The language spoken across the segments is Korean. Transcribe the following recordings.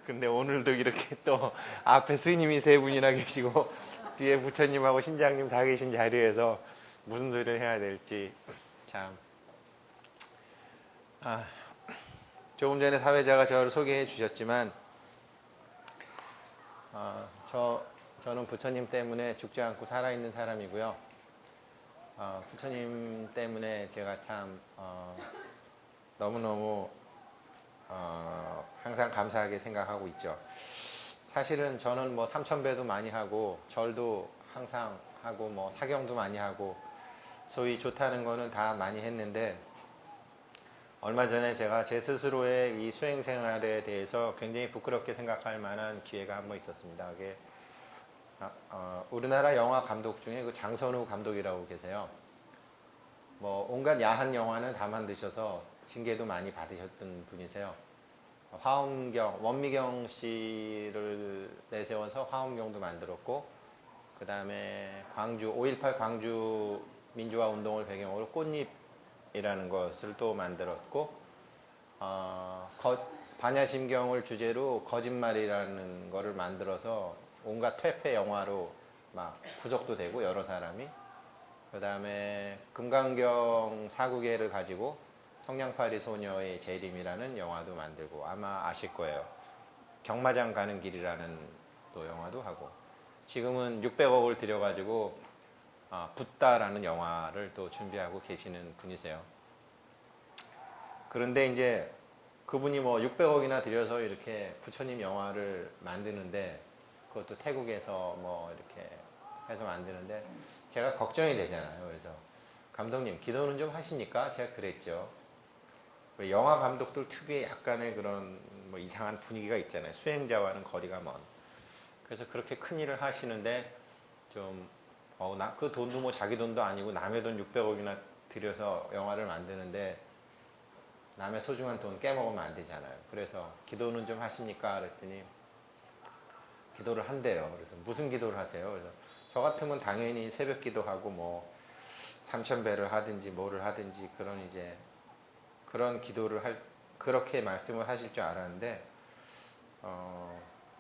근데 오늘도 이렇게 또 앞에 스님이 세 분이나 계시고 뒤에 부처님하고 신장님 다 계신 자리에서 무슨 소리를 해야 될지 참. 조금 전에 사회자가 저를 소개해 주셨지만 저는 부처님 때문에 죽지 않고 살아있는 사람이고요. 부처님 때문에 제가 참 너무너무 항상 감사하게 생각하고 있죠. 사실은 저는 뭐 삼천배도 많이 하고 절도 항상 하고 뭐 사경도 많이 하고 소위 좋다는 거는 다 많이 했는데, 얼마 전에 제가 제 스스로의 이 수행 생활에 대해서 굉장히 부끄럽게 생각할 만한 기회가 한 번 있었습니다. 그게 우리나라 영화 감독 중에 그 장선우 감독이라고 계세요. 뭐 온갖 야한 영화는 다 만드셔서 징계도 많이 받으셨던 분이세요. 화엄경, 원미경 씨를 내세워서 화엄경도 만들었고, 그 다음에 광주 5.18 광주 민주화 운동을 배경으로 꽃잎이라는 것을 또 만들었고, 반야심경을 주제로 거짓말이라는 거를 만들어서 온갖 퇴폐 영화로 막 구속도 되고 여러 사람이. 그 다음에 금강경 사구계를 가지고 성냥팔이 소녀의 재림이라는 영화도 만들고, 아마 아실 거예요. 경마장 가는 길이라는 또 영화도 하고, 지금은 600억을 들여가지고 붓다라는 영화를 또 준비하고 계시는 분이세요. 그런데 이제 그분이 뭐 600억이나 들여서 이렇게 부처님 영화를 만드는데, 그것도 태국에서 뭐 이렇게 해서 만드는데 제가 걱정이 되잖아요. 그래서 감독님 기도는 좀 하십니까? 제가 그랬죠. 영화 감독들 특유의 약간의 그런 뭐 이상한 분위기가 있잖아요. 수행자와는 거리가 먼. 그래서 그렇게 큰 일을 하시는데 좀 그 돈도 뭐 자기 돈도 아니고 남의 돈 600억이나 들여서 영화를 만드는데 남의 소중한 돈 깨먹으면 안 되잖아요. 그래서 기도는 좀 하십니까? 그랬더니 기도를 한대요. 그래서 무슨 기도를 하세요? 그래서 저 같으면 당연히 새벽 기도하고 뭐 삼천배를 하든지 뭐를 하든지 그런 기도를 그렇게 말씀을 하실 줄 알았는데,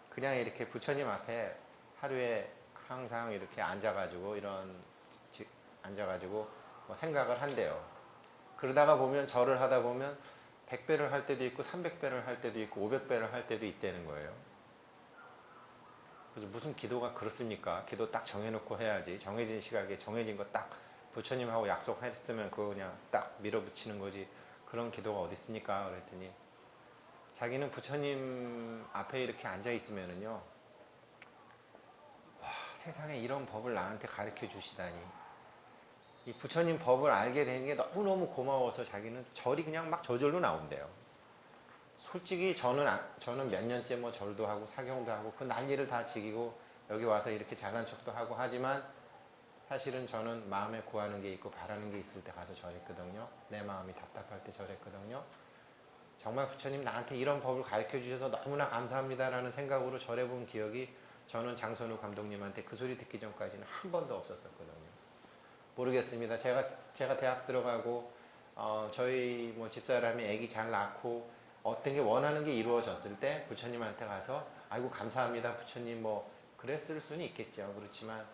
그냥 이렇게 부처님 앞에 하루에 항상 이렇게 앉아가지고 뭐 생각을 한대요. 그러다가 보면 절을 하다 보면 100배를 할 때도 있고 300배를 할 때도 있고 500배를 할 때도 있다는 거예요. 그래서 무슨 기도가 그렇습니까? 기도 딱 정해놓고 해야지. 정해진 시각에 정해진 거 딱 부처님하고 약속했으면 그거 그냥 딱 밀어붙이는 거지. 그런 기도가 어디 있습니까? 그랬더니 자기는 부처님 앞에 이렇게 앉아 있으면은요, 와, 세상에 이런 법을 나한테 가르쳐 주시다니. 이 부처님 법을 알게 된 게 너무너무 고마워서 자기는 절이 그냥 막 저절로 나온대요. 솔직히 저는 몇 년째 뭐 절도 하고 사경도 하고 그 난리를 다 지키고 여기 와서 이렇게 잘난 척도 하고 하지만, 사실은 저는 마음에 구하는 게 있고 바라는 게 있을 때 가서 절했거든요. 내 마음이 답답할 때 절했거든요. 정말 부처님 나한테 이런 법을 가르쳐 주셔서 너무나 감사합니다라는 생각으로 절해본 기억이 저는 장선우 감독님한테 그 소리 듣기 전까지는 한 번도 없었거든요. 모르겠습니다. 제가 대학 들어가고 저희 뭐 집사람이 아기 잘 낳고 어떤 게 원하는 게 이루어졌을 때 부처님한테 가서 아이고 감사합니다 부처님 뭐 그랬을 수는 있겠죠. 그렇지만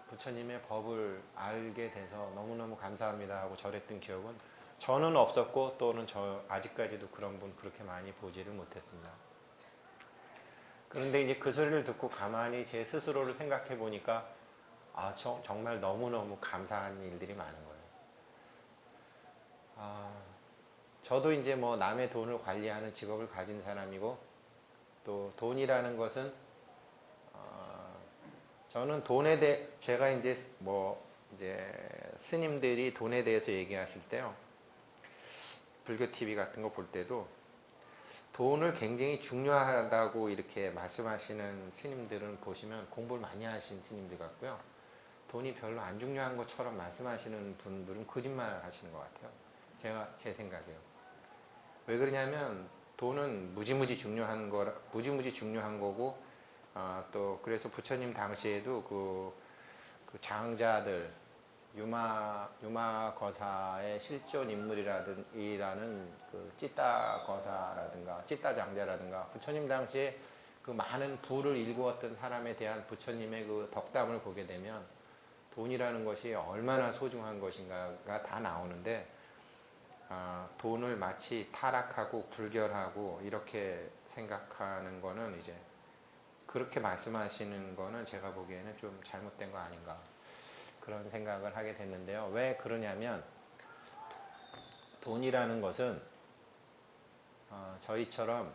부처님의 법을 알게 돼서 너무너무 감사합니다 하고 절했던 기억은 저는 없었고, 또는 저 아직까지도 그런 분 그렇게 많이 보지를 못했습니다. 그런데 이제 그 소리를 듣고 가만히 제 스스로를 생각해 보니까 정말 너무너무 감사한 일들이 많은 거예요. 저도 이제 뭐 남의 돈을 관리하는 직업을 가진 사람이고, 또 돈이라는 것은 저는 제가 이제 스님들이 돈에 대해서 얘기하실 때요, 불교 TV 같은 거 볼 때도 돈을 굉장히 중요하다고 이렇게 말씀하시는 스님들은 보시면 공부를 많이 하신 스님들 같고요. 돈이 별로 안 중요한 것처럼 말씀하시는 분들은 거짓말 하시는 것 같아요. 제 생각이에요. 왜 그러냐면 돈은 무지무지 중요한 거고, 또 그래서 부처님 당시에도 그 장자들, 유마거사의 실존 인물이라는 그 찌따 거사라든가 찌따 장자라든가 부처님 당시에 그 많은 부를 일구었던 사람에 대한 부처님의 그 덕담을 보게 되면 돈이라는 것이 얼마나 소중한 것인가가 다 나오는데, 돈을 마치 타락하고 불결하고 이렇게 생각하는 거는 이제 그렇게 말씀하시는 거는 제가 보기에는 좀 잘못된 거 아닌가 그런 생각을 하게 됐는데요. 왜 그러냐면 돈이라는 것은 저희처럼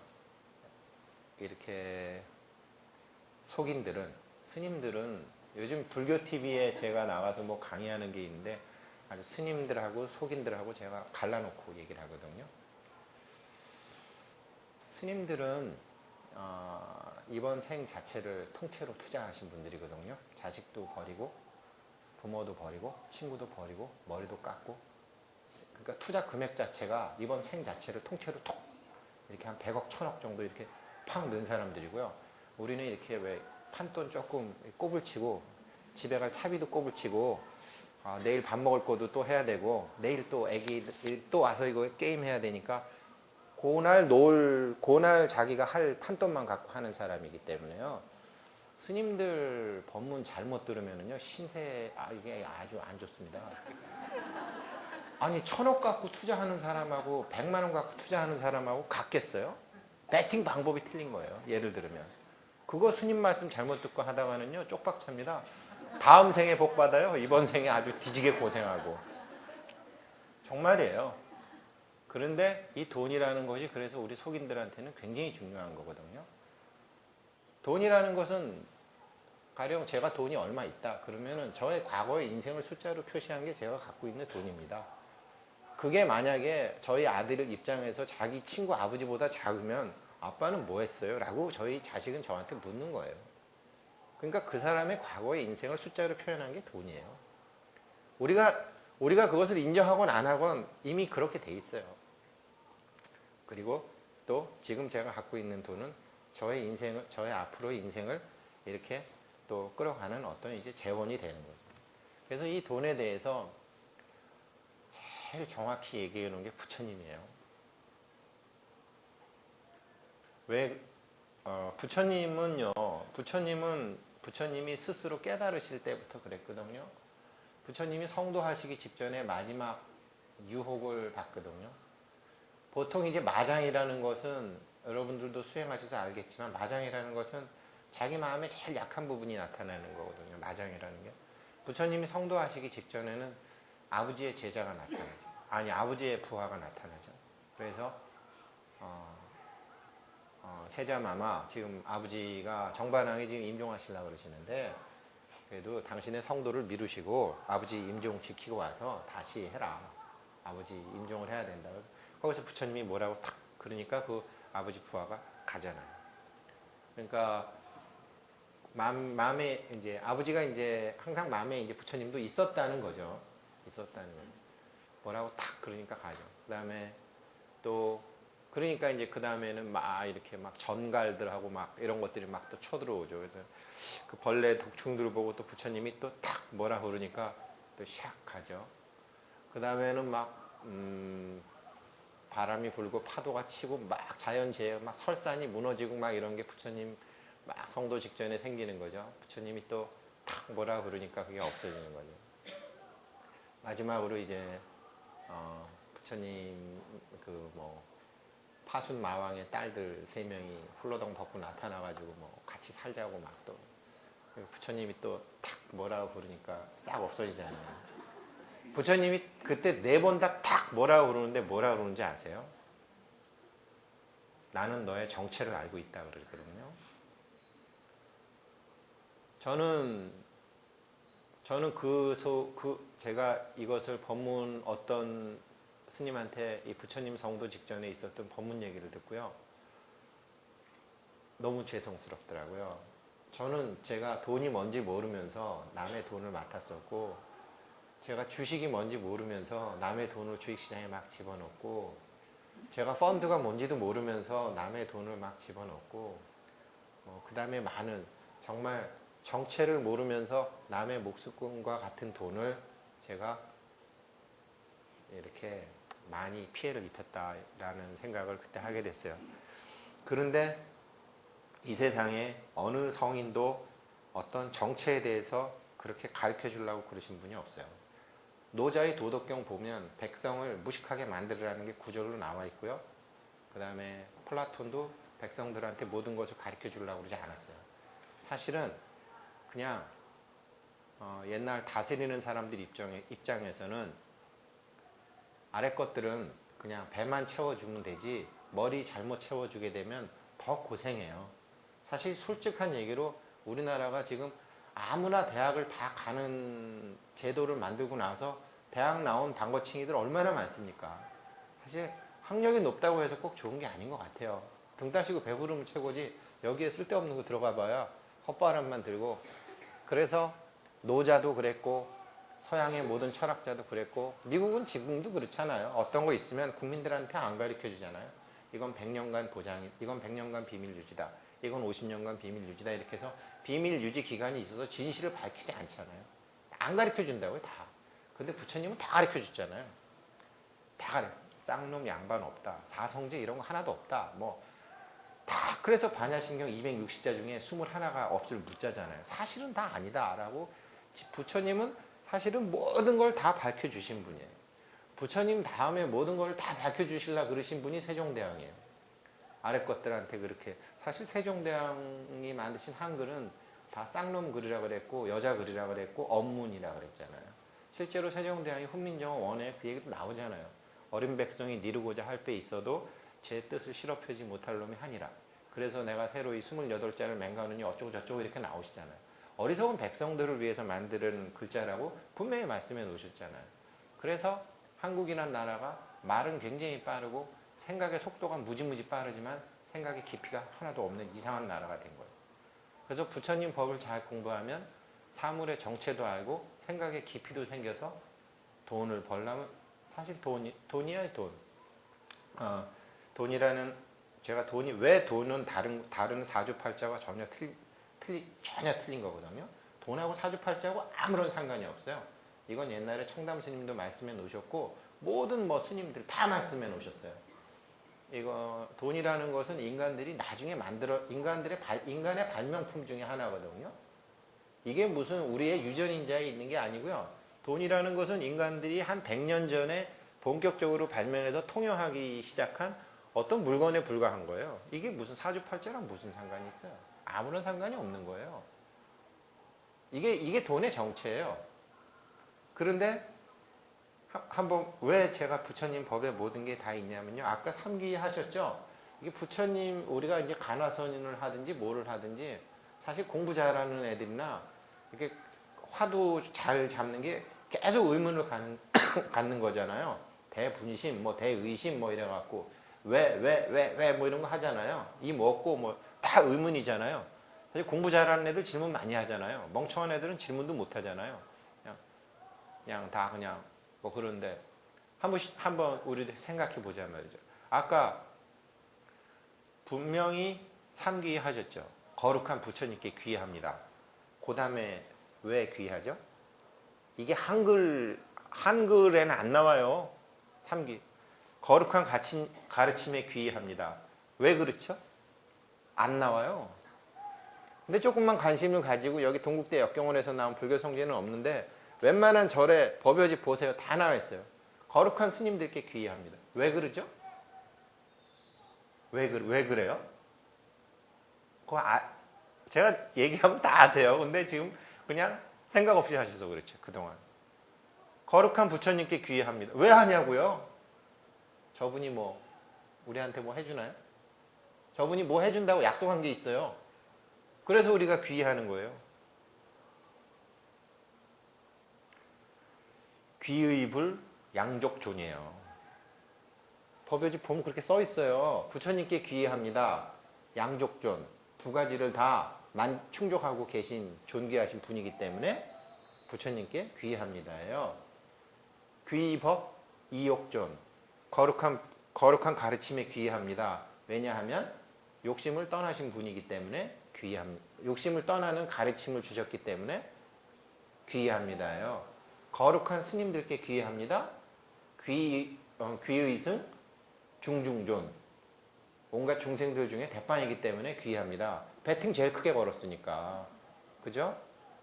이렇게 속인들은, 스님들은 요즘 불교 TV에 제가 나가서 뭐 강의하는 게 있는데 아주 스님들하고 속인들하고 제가 갈라놓고 얘기를 하거든요. 스님들은 이번 생 자체를 통째로 투자하신 분들이거든요. 자식도 버리고 부모도 버리고 친구도 버리고 머리도 깎고, 그러니까 투자 금액 자체가 이번 생 자체를 통째로 톡 이렇게 한 100억 1000억 정도 이렇게 팍 넣은 사람들이고요. 우리는 이렇게 왜 판돈 조금 꼽을 치고 집에 갈 차비도 꼽을 치고 내일 밥 먹을 것도 또 해야 되고 내일 또 애기 또 와서 이거 게임 해야 되니까 그날 자기가 할 판돈만 갖고 하는 사람이기 때문에요. 스님들 법문 잘못 들으면요 신세 이게 아주 안 좋습니다. 아니 1000억 갖고 투자하는 사람하고 100만 원 갖고 투자하는 사람하고 같겠어요? 배팅 방법이 틀린 거예요. 예를 들면 그거 스님 말씀 잘못 듣고 하다가는요 쪽박찹니다. 다음 생에 복 받아요. 이번 생에 아주 뒤지게 고생하고. 정말이에요. 그런데 이 돈이라는 것이 그래서 우리 속인들한테는 굉장히 중요한 거거든요. 돈이라는 것은 가령 제가 돈이 얼마 있다 그러면은 저의 과거의 인생을 숫자로 표시한 게 제가 갖고 있는 돈입니다. 그게 만약에 저희 아들 입장에서 자기 친구 아버지보다 작으면 아빠는 뭐 했어요? 라고 저희 자식은 저한테 묻는 거예요. 그러니까 그 사람의 과거의 인생을 숫자로 표현한 게 돈이에요. 우리가 그것을 인정하건 안 하건 이미 그렇게 돼 있어요. 그리고 또 지금 제가 갖고 있는 돈은 저의 앞으로의 인생을 이렇게 또 끌어가는 어떤 이제 재원이 되는 거죠. 그래서 이 돈에 대해서 제일 정확히 얘기해 놓은 게 부처님이에요. 왜 부처님이 스스로 깨달으실 때부터 그랬거든요. 부처님이 성도하시기 직전에 마지막 유혹을 받거든요. 보통 이제 마장이라는 것은 여러분들도 수행하셔서 알겠지만 마장이라는 것은 자기 마음에 제일 약한 부분이 나타나는 거거든요. 마장이라는 게. 부처님이 성도하시기 직전에는 아버지의 제자가 나타나죠. 아니 아버지의 부하가 나타나죠. 그래서 세자마마 지금 아버지가 정반왕이 지금 임종하시려고 그러시는데 그래도 당신의 성도를 미루시고 아버지 임종 지키고 와서 다시 해라. 아버지 임종을 해야 된다. 거기서 부처님이 뭐라고 탁 그러니까 그 아버지 부하가 가잖아요. 그러니까 마음에 이제 아버지가 이제 항상 마음에 이제 부처님도 있었다는 거죠. 있었다는 거죠. 뭐라고 탁 그러니까 가죠. 그다음에 또 그러니까 이제 그 다음에는 막 이렇게 막 전갈들하고 막 이런 것들이 막 또 쳐들어오죠. 그래서 그 벌레 독충들을 보고 또 부처님이 또 탁 뭐라 그러니까 또 샥 가죠. 그 다음에는 막 바람이 불고 파도가 치고 막 자연재해 막 설산이 무너지고 막 이런 게 부처님 막 성도 직전에 생기는 거죠. 부처님이 또 탁 뭐라 그러니까 그게 없어지는 거죠. 마지막으로 이제 부처님 그 뭐 파순 마왕의 딸들 3명이 홀로덩 벗고 나타나가지고 뭐 같이 살자고 막 또 부처님이 또 탁 뭐라고 부르니까 싹 없어지잖아요. 부처님이 그때 4번 다 탁 뭐라고 부르는데 뭐라고 그러는지 아세요? 나는 너의 정체를 알고 있다 그러거든요. 저는 제가 이것을 법문 어떤 스님한테 이 부처님 성도 직전에 있었던 법문 얘기를 듣고요. 너무 죄송스럽더라고요. 저는 제가 돈이 뭔지 모르면서 남의 돈을 맡았었고 제가 주식이 뭔지 모르면서 남의 돈을 주식시장에 막 집어넣고 제가 펀드가 뭔지도 모르면서 남의 돈을 막 집어넣고 그 다음에 많은 정말 정체를 모르면서 남의 목숨과 같은 돈을 제가 이렇게 많이 피해를 입혔다라는 생각을 그때 하게 됐어요. 그런데 이 세상에 어느 성인도 어떤 정체에 대해서 그렇게 가르쳐 주려고 그러신 분이 없어요. 노자의 도덕경 보면 백성을 무식하게 만들으라는 게 구절로 나와 있고요. 그 다음에 플라톤도 백성들한테 모든 것을 가르쳐 주려고 그러지 않았어요. 사실은 그냥 옛날 다스리는 사람들 입장에서는 아래 것들은 그냥 배만 채워주면 되지 머리 잘못 채워주게 되면 더 고생해요. 사실 솔직한 얘기로 우리나라가 지금 아무나 대학을 다 가는 제도를 만들고 나서 대학 나온 방거칭이들 얼마나 많습니까? 사실 학력이 높다고 해서 꼭 좋은 게 아닌 것 같아요. 등 따시고 배부르면 최고지 여기에 쓸데없는 거 들어가 봐야 헛바람만 들고. 그래서 노자도 그랬고 서양의 모든 철학자도 그랬고 미국은 지금도 그렇잖아요. 어떤 거 있으면 국민들한테 안 가르쳐 주잖아요. 이건 100년간 보장이, 이건 100년간 비밀 유지다. 이건 50년간 비밀 유지다. 이렇게 해서 비밀 유지 기간이 있어서 진실을 밝히지 않잖아요. 안 가르쳐 준다고요, 다. 근데 부처님은 다 가르쳐 줬잖아요. 다 쌍놈 양반 없다. 사성제 이런 거 하나도 없다. 뭐 다 그래서 반야신경 260자 중에 21가 없을 무자잖아요. 사실은 다 아니다라고 부처님은 사실은 모든 걸 다 밝혀주신 분이에요. 부처님 다음에 모든 걸 다 밝혀주시려고 그러신 분이 세종대왕이에요. 아래 것들한테 그렇게. 사실 세종대왕이 만드신 한글은 다 쌍놈 글이라 그랬고 여자 글이라 그랬고 언문이라 그랬잖아요. 실제로 세종대왕이 훈민정음 원에 그 얘기도 나오잖아요. 어린 백성이 니르고자 할 배 있어도 제 뜻을 실어 펴지 못할 놈이 하니라. 그래서 내가 새로 이 28자를 맹가하느니 어쩌고 저쩌고 이렇게 나오시잖아요. 어리석은 백성들을 위해서 만드는 글자라고 분명히 말씀해 놓으셨잖아요. 그래서 한국이란 나라가 말은 굉장히 빠르고 생각의 속도가 무지무지 빠르지만 생각의 깊이가 하나도 없는 이상한 나라가 된 거예요. 그래서 부처님 법을 잘 공부하면 사물의 정체도 알고 생각의 깊이도 생겨서 돈을 벌려면 사실 돈이야 돈. 돈이라는 제가 돈이 왜 돈은 다른 사주팔자와 전혀 틀린 거거든요. 돈하고 사주팔자하고 아무런 상관이 없어요. 이건 옛날에 청담 스님도 말씀해 놓으셨고 모든 뭐 스님들 다 말씀해 놓으셨어요. 이거 돈이라는 것은 인간들이 나중에 인간의 발명품 중에 하나거든요. 이게 무슨 우리의 유전인자에 있는 게 아니고요. 돈이라는 것은 인간들이 한 100년 전에 본격적으로 발명해서 통용하기 시작한 어떤 물건에 불과한 거예요. 이게 무슨 사주팔자랑 무슨 상관이 있어요? 아무런 상관이 없는 거예요. 이게 돈의 정체예요. 그런데 한번 왜 제가 부처님 법에 모든 게 다 있냐면요. 아까 삼기 하셨죠? 이게 부처님 우리가 이제 간화선인을 하든지 뭐를 하든지 사실 공부 잘하는 애들이나 이렇게 화두 잘 잡는 게 계속 의문을 갖는 거잖아요. 대분심, 뭐 대의심 뭐 이래갖고 왜 뭐 이런 거 하잖아요. 이 먹고 뭐 다 의문이잖아요. 사실 공부 잘하는 애들 질문 많이 하잖아요. 멍청한 애들은 질문도 못 하잖아요. 그냥 다 그냥 뭐 그런데 한번 우리 생각해 보자 말이죠. 아까 분명히 삼귀 하셨죠. 거룩한 부처님께 귀합니다. 그 다음에 왜 귀하죠? 이게 한글에는 안 나와요. 삼귀. 거룩한 가르침에 귀합니다. 왜 그렇죠? 안 나와요. 근데 조금만 관심을 가지고 여기 동국대 역경원에서 나온 불교 성제는 없는데 웬만한 절에 법요집 보세요. 다 나와 있어요. 거룩한 스님들께 귀의합니다. 왜 그러죠? 왜 그래요? 제가 얘기하면 다 아세요. 근데 지금 그냥 생각 없이 하셔서 그렇죠. 그동안. 거룩한 부처님께 귀의합니다. 왜 하냐고요? 저분이 뭐 우리한테 뭐 해주나요? 저분이 뭐 해준다고 약속한 게 있어요. 그래서 우리가 귀의하는 거예요. 귀의불 양족존이에요. 법요집 보면 그렇게 써 있어요. 부처님께 귀의합니다. 양족존. 두 가지를 다 충족하고 계신 존귀하신 분이기 때문에 부처님께 귀의합니다예요. 귀의법 이욕존. 거룩한 가르침에 귀의합니다. 왜냐하면 욕심을 떠나신 분이기 때문에 귀의합니다. 욕심을 떠나는 가르침을 주셨기 때문에 귀의합니다예요. 거룩한 스님들께 귀의합니다. 귀의승 중중존. 온갖 중생들 중에 대빵이기 때문에 귀의합니다. 배팅 제일 크게 걸었으니까. 그죠?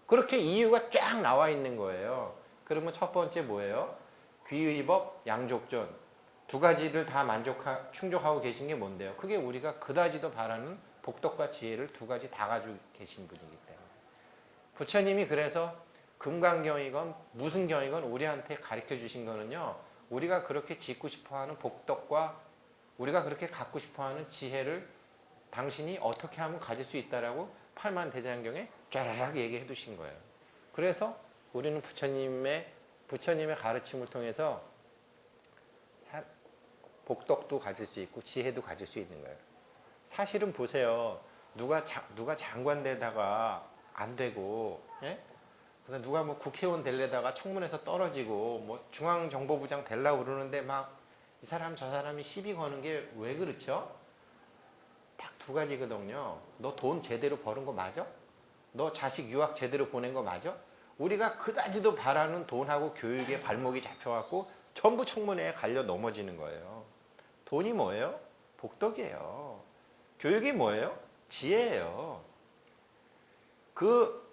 그렇게 이유가 쫙 나와 있는 거예요. 그러면 첫 번째 뭐예요? 귀의법 양족존. 두 가지를 다 충족하고 계신 게 뭔데요? 그게 우리가 그다지도 바라는 복덕과 지혜를 두 가지 다 가지고 계신 분이기 때문에. 부처님이 그래서 금강경이건 무슨 경이건 우리한테 가르쳐 주신 거는요, 우리가 그렇게 짓고 싶어하는 복덕과 우리가 그렇게 갖고 싶어하는 지혜를 당신이 어떻게 하면 가질 수 있다라고 팔만대장경에 쫘라락 얘기해 두신 거예요. 그래서 우리는 부처님의 가르침을 통해서 복덕도 가질 수 있고 지혜도 가질 수 있는 거예요. 사실은 보세요. 누가 장관되다가 안 되고, 예? 그래서 누가 뭐 국회의원 되려다가 청문회에서 떨어지고, 뭐 중앙정보부장 되려고 그러는데 막 이 사람 저 사람이 시비 거는 게 왜 그렇죠? 딱 두 가지거든요. 너 돈 제대로 버는 거 맞아? 너 자식 유학 제대로 보낸 거 맞아? 우리가 그다지도 바라는 돈하고 교육에 발목이 잡혀갖고 전부 청문회에 갈려 넘어지는 거예요. 돈이 뭐예요? 복덕이에요. 교육이 뭐예요? 지혜예요.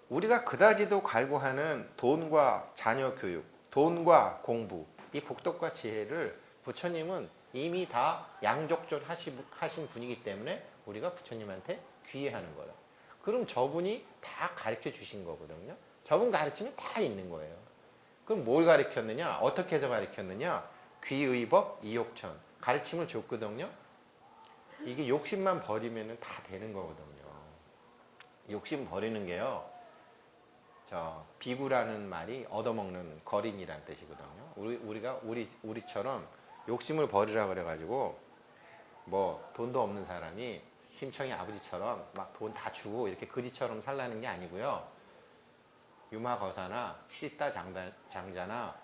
우리가 그다지도 갈구하는 돈과 자녀 교육, 돈과 공부, 이 복덕과 지혜를 부처님은 이미 다 양족존 하신 분이기 때문에 우리가 부처님한테 귀의하는 거예요. 그럼 저분이 다 가르쳐 주신 거거든요. 저분 가르침이 다 있는 거예요. 그럼 뭘 가르쳤느냐? 어떻게 해서 가르쳤느냐? 귀의법 이욕천. 가르침을 줬거든요. 이게 욕심만 버리면 다 되는 거거든요. 욕심 버리는 게요. 비구라는 말이 얻어먹는 거린이라는 뜻이거든요. 우리처럼 욕심을 버리라 그래가지고 뭐 돈도 없는 사람이 심청이 아버지처럼 막 돈 다 주고 이렇게 거지처럼 살라는 게 아니고요. 유마거사나 씻다 장자나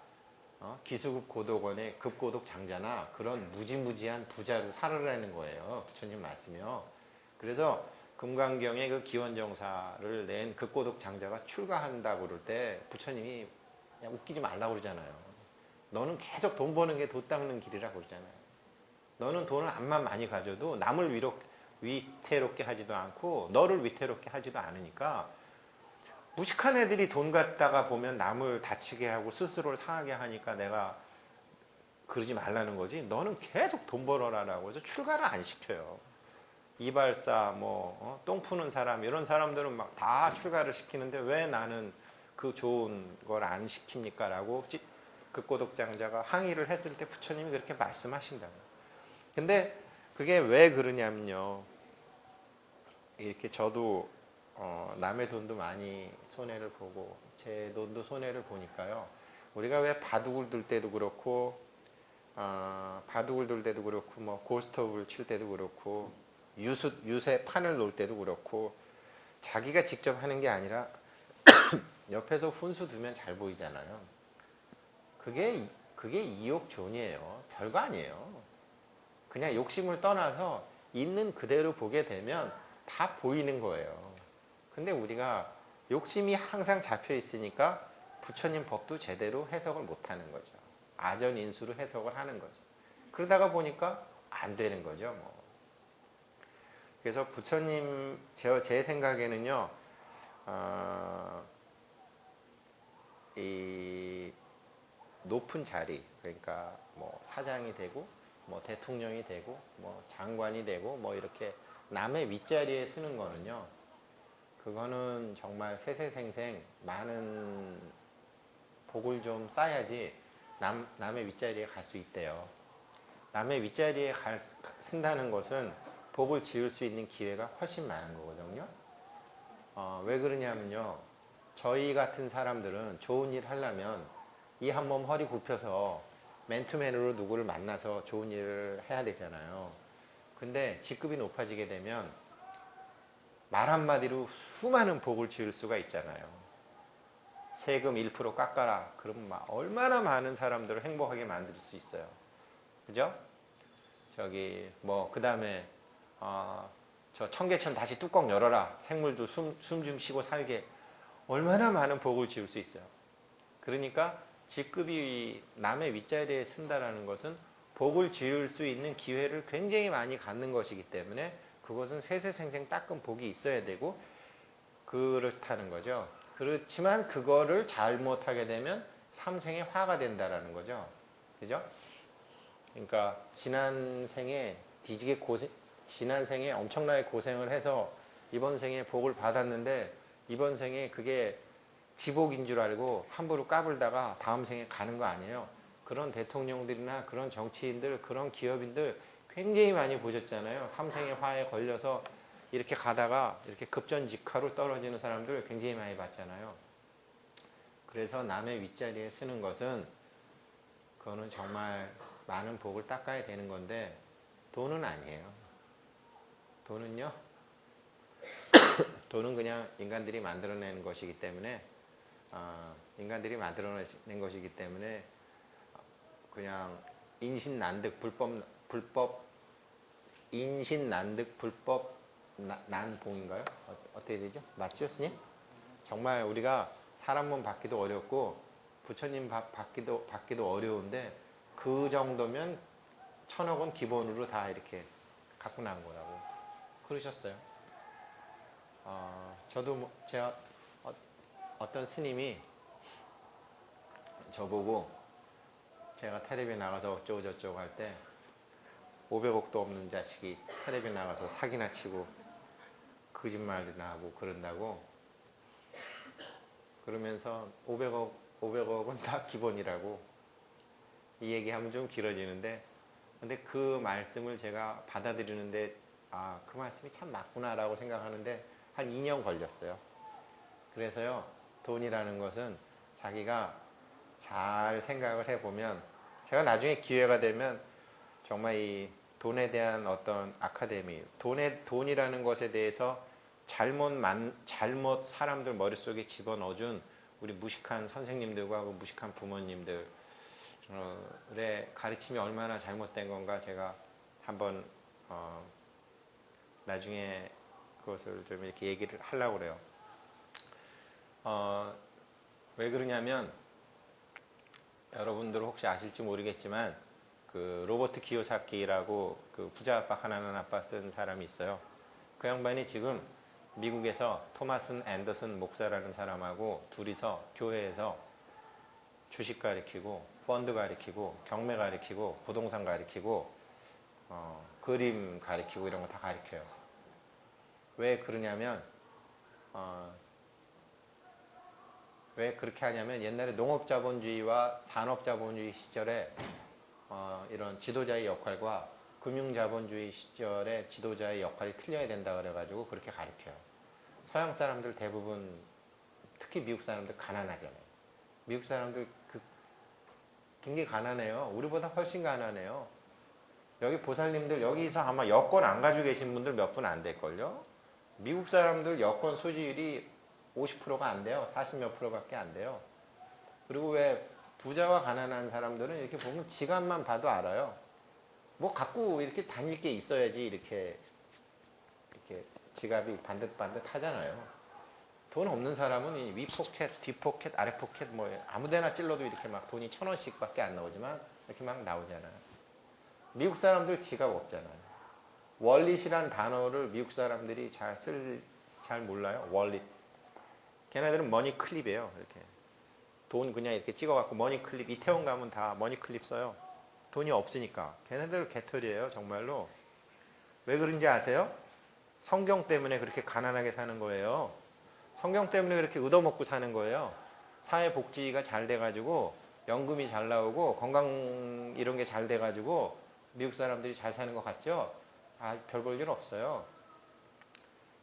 기수급 고독원의 급고독 장자나 그런 무지무지한 부자로 살으라는 거예요. 부처님 말씀이요. 그래서 금강경의 그 기원정사를 낸 급고독 장자가 출가한다고 그럴 때 부처님이 그냥 웃기지 말라고 그러잖아요. 너는 계속 돈 버는 게 돈 닦는 길이라고 그러잖아요. 너는 돈을 암만 많이 가져도 남을 위태롭게 하지도 않고 너를 위태롭게 하지도 않으니까 무식한 애들이 돈 갖다가 보면 남을 다치게 하고 스스로를 상하게 하니까 내가 그러지 말라는 거지. 너는 계속 돈 벌어라라고 해서 출가를 안 시켜요. 이발사, 똥 푸는 사람 이런 사람들은 막 다 출가를 시키는데 왜 나는 그 좋은 걸 안 시킵니까? 라고 급고독장자가 항의를 했을 때 부처님이 그렇게 말씀하신다고. 근데 그게 왜 그러냐면요. 이렇게 저도 남의 돈도 많이 손해를 보고 제 돈도 손해를 보니까요. 우리가 왜 바둑을 둘 때도 그렇고 뭐 고스톱을 칠 때도 그렇고 유세 판을 놓을 때도 그렇고 자기가 직접 하는 게 아니라 옆에서 훈수 두면 잘 보이잖아요. 그게 이욕존이에요. 별거 아니에요. 그냥 욕심을 떠나서 있는 그대로 보게 되면 다 보이는 거예요. 근데 우리가 욕심이 항상 잡혀 있으니까 부처님 법도 제대로 해석을 못 하는 거죠. 아전인수로 해석을 하는 거죠. 그러다가 보니까 안 되는 거죠. 그래서 부처님 제 생각에는요. 이 높은 자리, 그러니까 뭐 사장이 되고 뭐 대통령이 되고 뭐 장관이 되고 뭐 이렇게 남의 윗자리에 쓰는 거는요. 그거는 정말 세세생생 많은 복을 좀 쌓아야지 남의 윗자리에 갈 수 있대요. 남의 윗자리에 쓴다는 것은 복을 지을 수 있는 기회가 훨씬 많은 거거든요. 왜 그러냐면요. 저희 같은 사람들은 좋은 일 하려면 이 한 몸 허리 굽혀서 맨투맨으로 누구를 만나서 좋은 일을 해야 되잖아요. 근데 직급이 높아지게 되면 말 한마디로 수많은 복을 지을 수가 있잖아요. 세금 1% 깎아라. 그러면 얼마나 많은 사람들을 행복하게 만들 수 있어요. 그죠? 그 다음에, 저 청계천 다시 뚜껑 열어라. 생물도 숨 좀 쉬고 살게. 얼마나 많은 복을 지을 수 있어요. 그러니까 직급이 남의 윗자리에 쓴다라는 것은 복을 지을 수 있는 기회를 굉장히 많이 갖는 것이기 때문에 그것은 세세생생 닦은 복이 있어야 되고 그렇다는 거죠. 그렇지만 그거를 잘못하게 되면 삼생의 화가 된다라는 거죠. 그죠? 그러니까 지난 생에 지난 생에 엄청나게 고생을 해서 이번 생에 복을 받았는데 이번 생에 그게 지복인 줄 알고 함부로 까불다가 다음 생에 가는 거 아니에요. 그런 대통령들이나 그런 정치인들, 그런 기업인들 굉장히 많이 보셨잖아요. 삼생의 화에 걸려서 이렇게 가다가 이렇게 급전직하로 떨어지는 사람들 굉장히 많이 봤잖아요. 그래서 남의 윗자리에 쓰는 것은 그거는 정말 많은 복을 닦아야 되는 건데 돈은 아니에요. 돈은요? 돈은 그냥 인간들이 만들어낸 것이기 때문에 인간들이 만들어낸 것이기 때문에 그냥 인신난득 불법 인신난득 불법 난봉인가요? 어떻게 되죠? 맞죠, 스님? 정말 우리가 사람 몸 받기도 어렵고 부처님 받기도 어려운데 그 정도면 1,000억 원 기본으로 다 이렇게 갖고 난 거라고 그러셨어요. 저도 제가 어떤 스님이 저보고 제가 텔레비에 나가서 어쩌고 저쩌고 할 때 500억도 없는 자식이 텔레비에 나가서 사기나 치고 거짓말이나 하고 그런다고 그러면서 500억은 다 기본이라고 이 얘기하면 좀 길어지는데 근데 그 말씀을 제가 받아들이는데 그 말씀이 참 맞구나라고 생각하는데 한 2년 걸렸어요. 그래서요 돈이라는 것은 자기가 잘 생각을 해보면 제가 나중에 기회가 되면 정말 이 돈에 대한 어떤 아카데미 돈이라는 것에 대해서 잘못 사람들 머릿속에 집어넣어준 우리 무식한 선생님들과 그 무식한 부모님들의 가르침이 얼마나 잘못된 건가 제가 한번 나중에 그것을 좀 이렇게 얘기를 하려고 그래요. 왜 그러냐면 여러분들 혹시 아실지 모르겠지만 그 로버트 기요사키라고 그 부자 아빠 가난한 아빠 쓴 사람이 있어요. 그 양반이 지금 미국에서 토마슨 앤더슨 목사라는 사람하고 둘이서 교회에서 주식 가르치고 펀드 가르치고 경매 가르치고 부동산 가르치고 그림 가르치고 이런 거 다 가르쳐요. 왜 그러냐면 왜 그렇게 하냐면 옛날에 농업자본주의와 산업자본주의 시절에 이런 지도자의 역할과 금융자본주의 시절에 지도자의 역할이 틀려야 된다 그래가지고 그렇게 가르쳐요. 서양 사람들 대부분 특히 미국 사람들 가난하잖아요. 미국 사람들 굉장히 가난해요. 우리보다 훨씬 가난해요. 여기 보살님들 여기서 아마 여권 안 가지고 계신 분들 몇 분 안 될걸요. 미국 사람들 여권 소지율이 50%가 안 돼요. 40몇 프로밖에 안 돼요. 그리고 왜 부자와 가난한 사람들은 이렇게 보면 지갑만 봐도 알아요. 뭐 갖고 이렇게 다닐 게 있어야지 이렇게 지갑이 반듯반듯 하잖아요. 돈 없는 사람은 이 위 포켓, 뒤 포켓, 아래 포켓 뭐 아무데나 찔러도 이렇게 막 돈이 1,000원씩밖에 안 나오지만 이렇게 막 나오잖아요. 미국 사람들 지갑 없잖아요. 월릿이란 단어를 미국 사람들이 잘 몰라요. 월릿. 걔네들은 머니 클립이에요. 이렇게 돈 그냥 이렇게 찍어갖고 머니 클립 이태원 가면 다 머니 클립 써요. 돈이 없으니까. 걔네들 개털이에요. 정말로. 왜 그런지 아세요? 성경 때문에 그렇게 가난하게 사는 거예요. 성경 때문에 그렇게 얻어먹고 사는 거예요. 사회복지가 잘 돼가지고 연금이 잘 나오고 건강 이런 게 잘 돼가지고 미국 사람들이 잘 사는 것 같죠? 별 볼 일 없어요.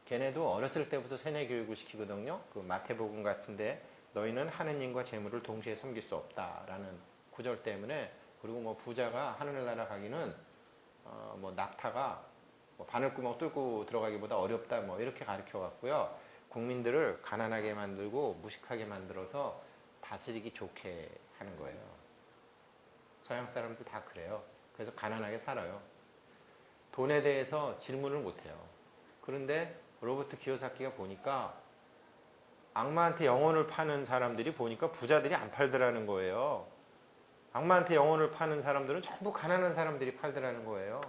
걔네도 어렸을 때부터 세뇌 교육을 시키거든요. 그 마태복음 같은데 너희는 하느님과 재물을 동시에 섬길 수 없다라는 구절 때문에 그리고 뭐 부자가 하늘나라 가기는 뭐 낙타가 뭐 바늘구멍 뚫고 들어가기보다 어렵다 뭐 이렇게 가르쳐 갖고요. 국민들을 가난하게 만들고 무식하게 만들어서 다스리기 좋게 하는 거예요. 서양 사람들 다 그래요. 그래서 가난하게 살아요. 돈에 대해서 질문을 못 해요. 그런데 로버트 기요사키가 보니까 악마한테 영혼을 파는 사람들이 보니까 부자들이 안 팔더라는 거예요. 악마한테 영혼을 파는 사람들은 전부 가난한 사람들이 팔더라는 거예요.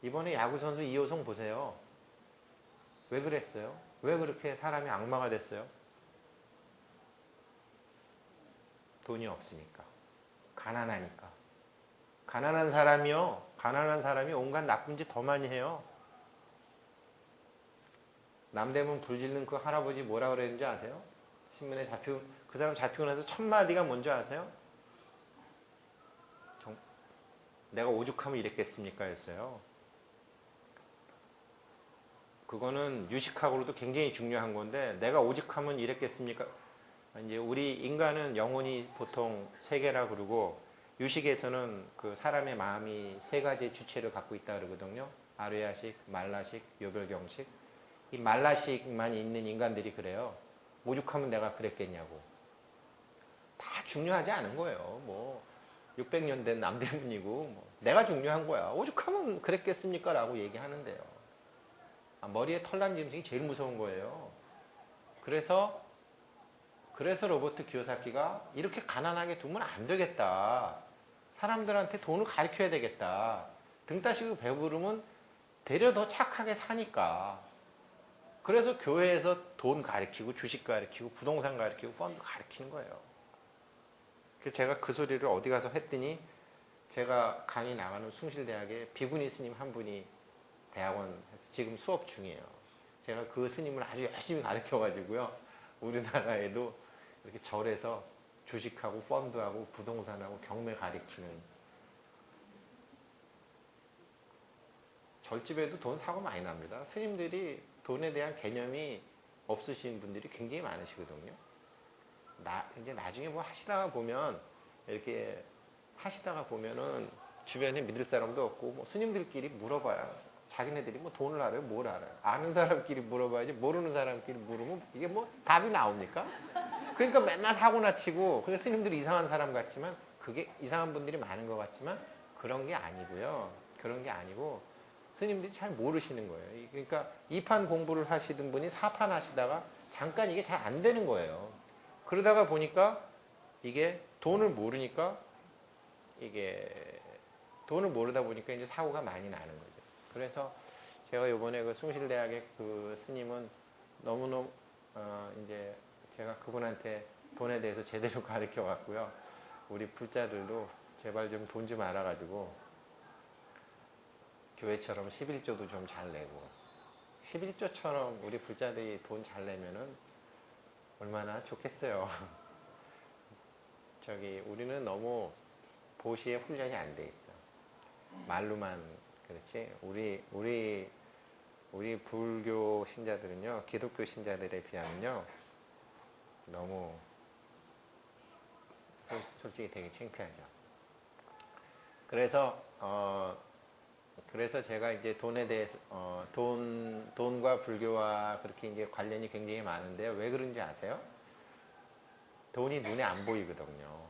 이번에 야구선수 이호성 보세요. 왜 그랬어요? 왜 그렇게 사람이 악마가 됐어요? 돈이 없으니까. 가난하니까. 가난한 사람이 온갖 나쁜 짓 더 많이 해요. 남대문 불질른 그 할아버지 뭐라 그랬는지 아세요? 신문에 그 사람 잡히고 나서 첫 마디가 뭔지 아세요? 내가 오죽하면 이랬겠습니까? 했어요. 그거는 유식학으로도 굉장히 중요한 건데, 내가 오죽하면 이랬겠습니까? 이제 우리 인간은 영혼이 보통 세 개라 그러고, 유식에서는 그 사람의 마음이 세 가지의 주체를 갖고 있다 그러거든요. 아르야식, 말라식, 요별경식. 이 말라식만 있는 인간들이 그래요. 오죽하면 내가 그랬겠냐고. 다 중요하지 않은 거예요. 뭐 600년 된 남대문이고 뭐 내가 중요한 거야. 오죽하면 그랬겠습니까? 라고 얘기하는데요. 머리에 털난 짐승이 제일 무서운 거예요. 그래서 로버트 키요사키가 이렇게 가난하게 두면 안 되겠다. 사람들한테 돈을 가르쳐야 되겠다. 등 따시고 배부르면 되려 더 착하게 사니까. 그래서 교회에서 돈 가르치고 주식 가르치고 부동산 가르치고 펀드 가르치는 거예요. 그래서 제가 그 소리를 어디 가서 했더니, 제가 강의 나가는 숭실대학에 비구니 스님 한 분이 대학원에서 지금 수업 중이에요. 제가 그 스님을 아주 열심히 가르쳐가지고요, 우리나라에도 이렇게 절에서 주식하고 펀드하고 부동산하고 경매 가르치는, 절집에도 돈 사고 많이 납니다. 스님들이 돈에 대한 개념이 없으신 분들이 굉장히 많으시거든요. 이제 나중에 뭐 하시다가 보면, 이렇게 하시다가 보면은 주변에 믿을 사람도 없고, 뭐 스님들끼리 물어봐야 자기네들이 뭐 돈을 알아요? 뭘 알아요? 아는 사람끼리 물어봐야지, 모르는 사람끼리 물으면 이게 뭐 답이 나옵니까? 그러니까 맨날 사고나 치고, 그래서 스님들이 이상한 사람 같지만, 그게 이상한 분들이 많은 것 같지만, 그런 게 아니고요. 그런 게 아니고, 스님들이 잘 모르시는 거예요. 그러니까 2판 공부를 하시던 분이 4판 하시다가 잠깐 이게 잘 안 되는 거예요. 그러다가 보니까 이게 돈을 모르다 보니까 이제 사고가 많이 나는 거죠. 그래서 제가 이번에 그 숭실대학의 그 스님은 너무너무 이제 제가 그분한테 돈에 대해서 제대로 가르쳐 갔고요. 우리 불자들도 제발 좀 돈 좀 알아가지고 교회처럼 11조도 좀 잘 내고, 11조처럼 우리 불자들이 돈 잘 내면은 얼마나 좋겠어요. 우리는 너무 보시에 훈련이 안 돼 있어. 말로만 그렇지. 우리 불교 신자들은요, 기독교 신자들에 비하면요, 너무 솔직히 되게 창피하죠. 그래서 제가 이제 돈에 대해서 돈과 불교와 그렇게 이제 관련이 굉장히 많은데요. 왜 그런지 아세요? 돈이 눈에 안 보이거든요.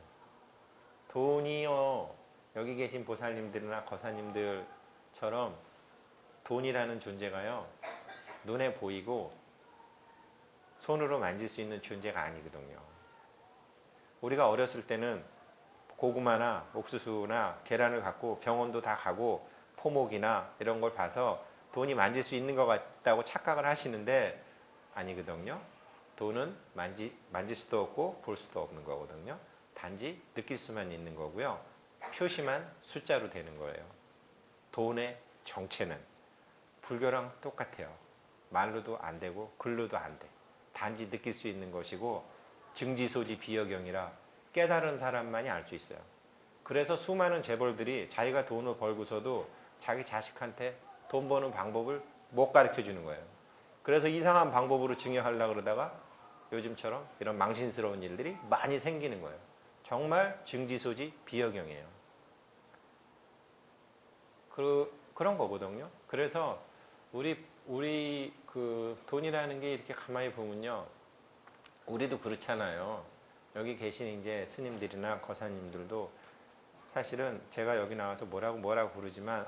돈이요, 여기 계신 보살님들이나 거사님들처럼 돈이라는 존재가요, 눈에 보이고 손으로 만질 수 있는 존재가 아니거든요. 우리가 어렸을 때는 고구마나 옥수수나 계란을 갖고 병원도 다 가고 포목이나 이런 걸 봐서 돈이 만질 수 있는 것 같다고 착각을 하시는데, 아니거든요. 돈은 만질 수도 없고 볼 수도 없는 거거든요. 단지 느낄 수만 있는 거고요. 표시만 숫자로 되는 거예요. 돈의 정체는 불교랑 똑같아요. 말로도 안 되고 글로도 안 돼. 단지 느낄 수 있는 것이고, 증지소지 비여경이라 깨달은 사람만이 알 수 있어요. 그래서 수많은 재벌들이 자기가 돈을 벌고서도 자기 자식한테 돈 버는 방법을 못 가르쳐 주는 거예요. 그래서 이상한 방법으로 증여하려고 그러다가 요즘처럼 이런 망신스러운 일들이 많이 생기는 거예요. 정말 증지소지 비여경이에요. 그런 거거든요. 그래서 우리 그 돈이라는 게 이렇게 가만히 보면요, 우리도 그렇잖아요. 여기 계신 이제 스님들이나 거사님들도 사실은 제가 여기 나와서 뭐라고 부르지만,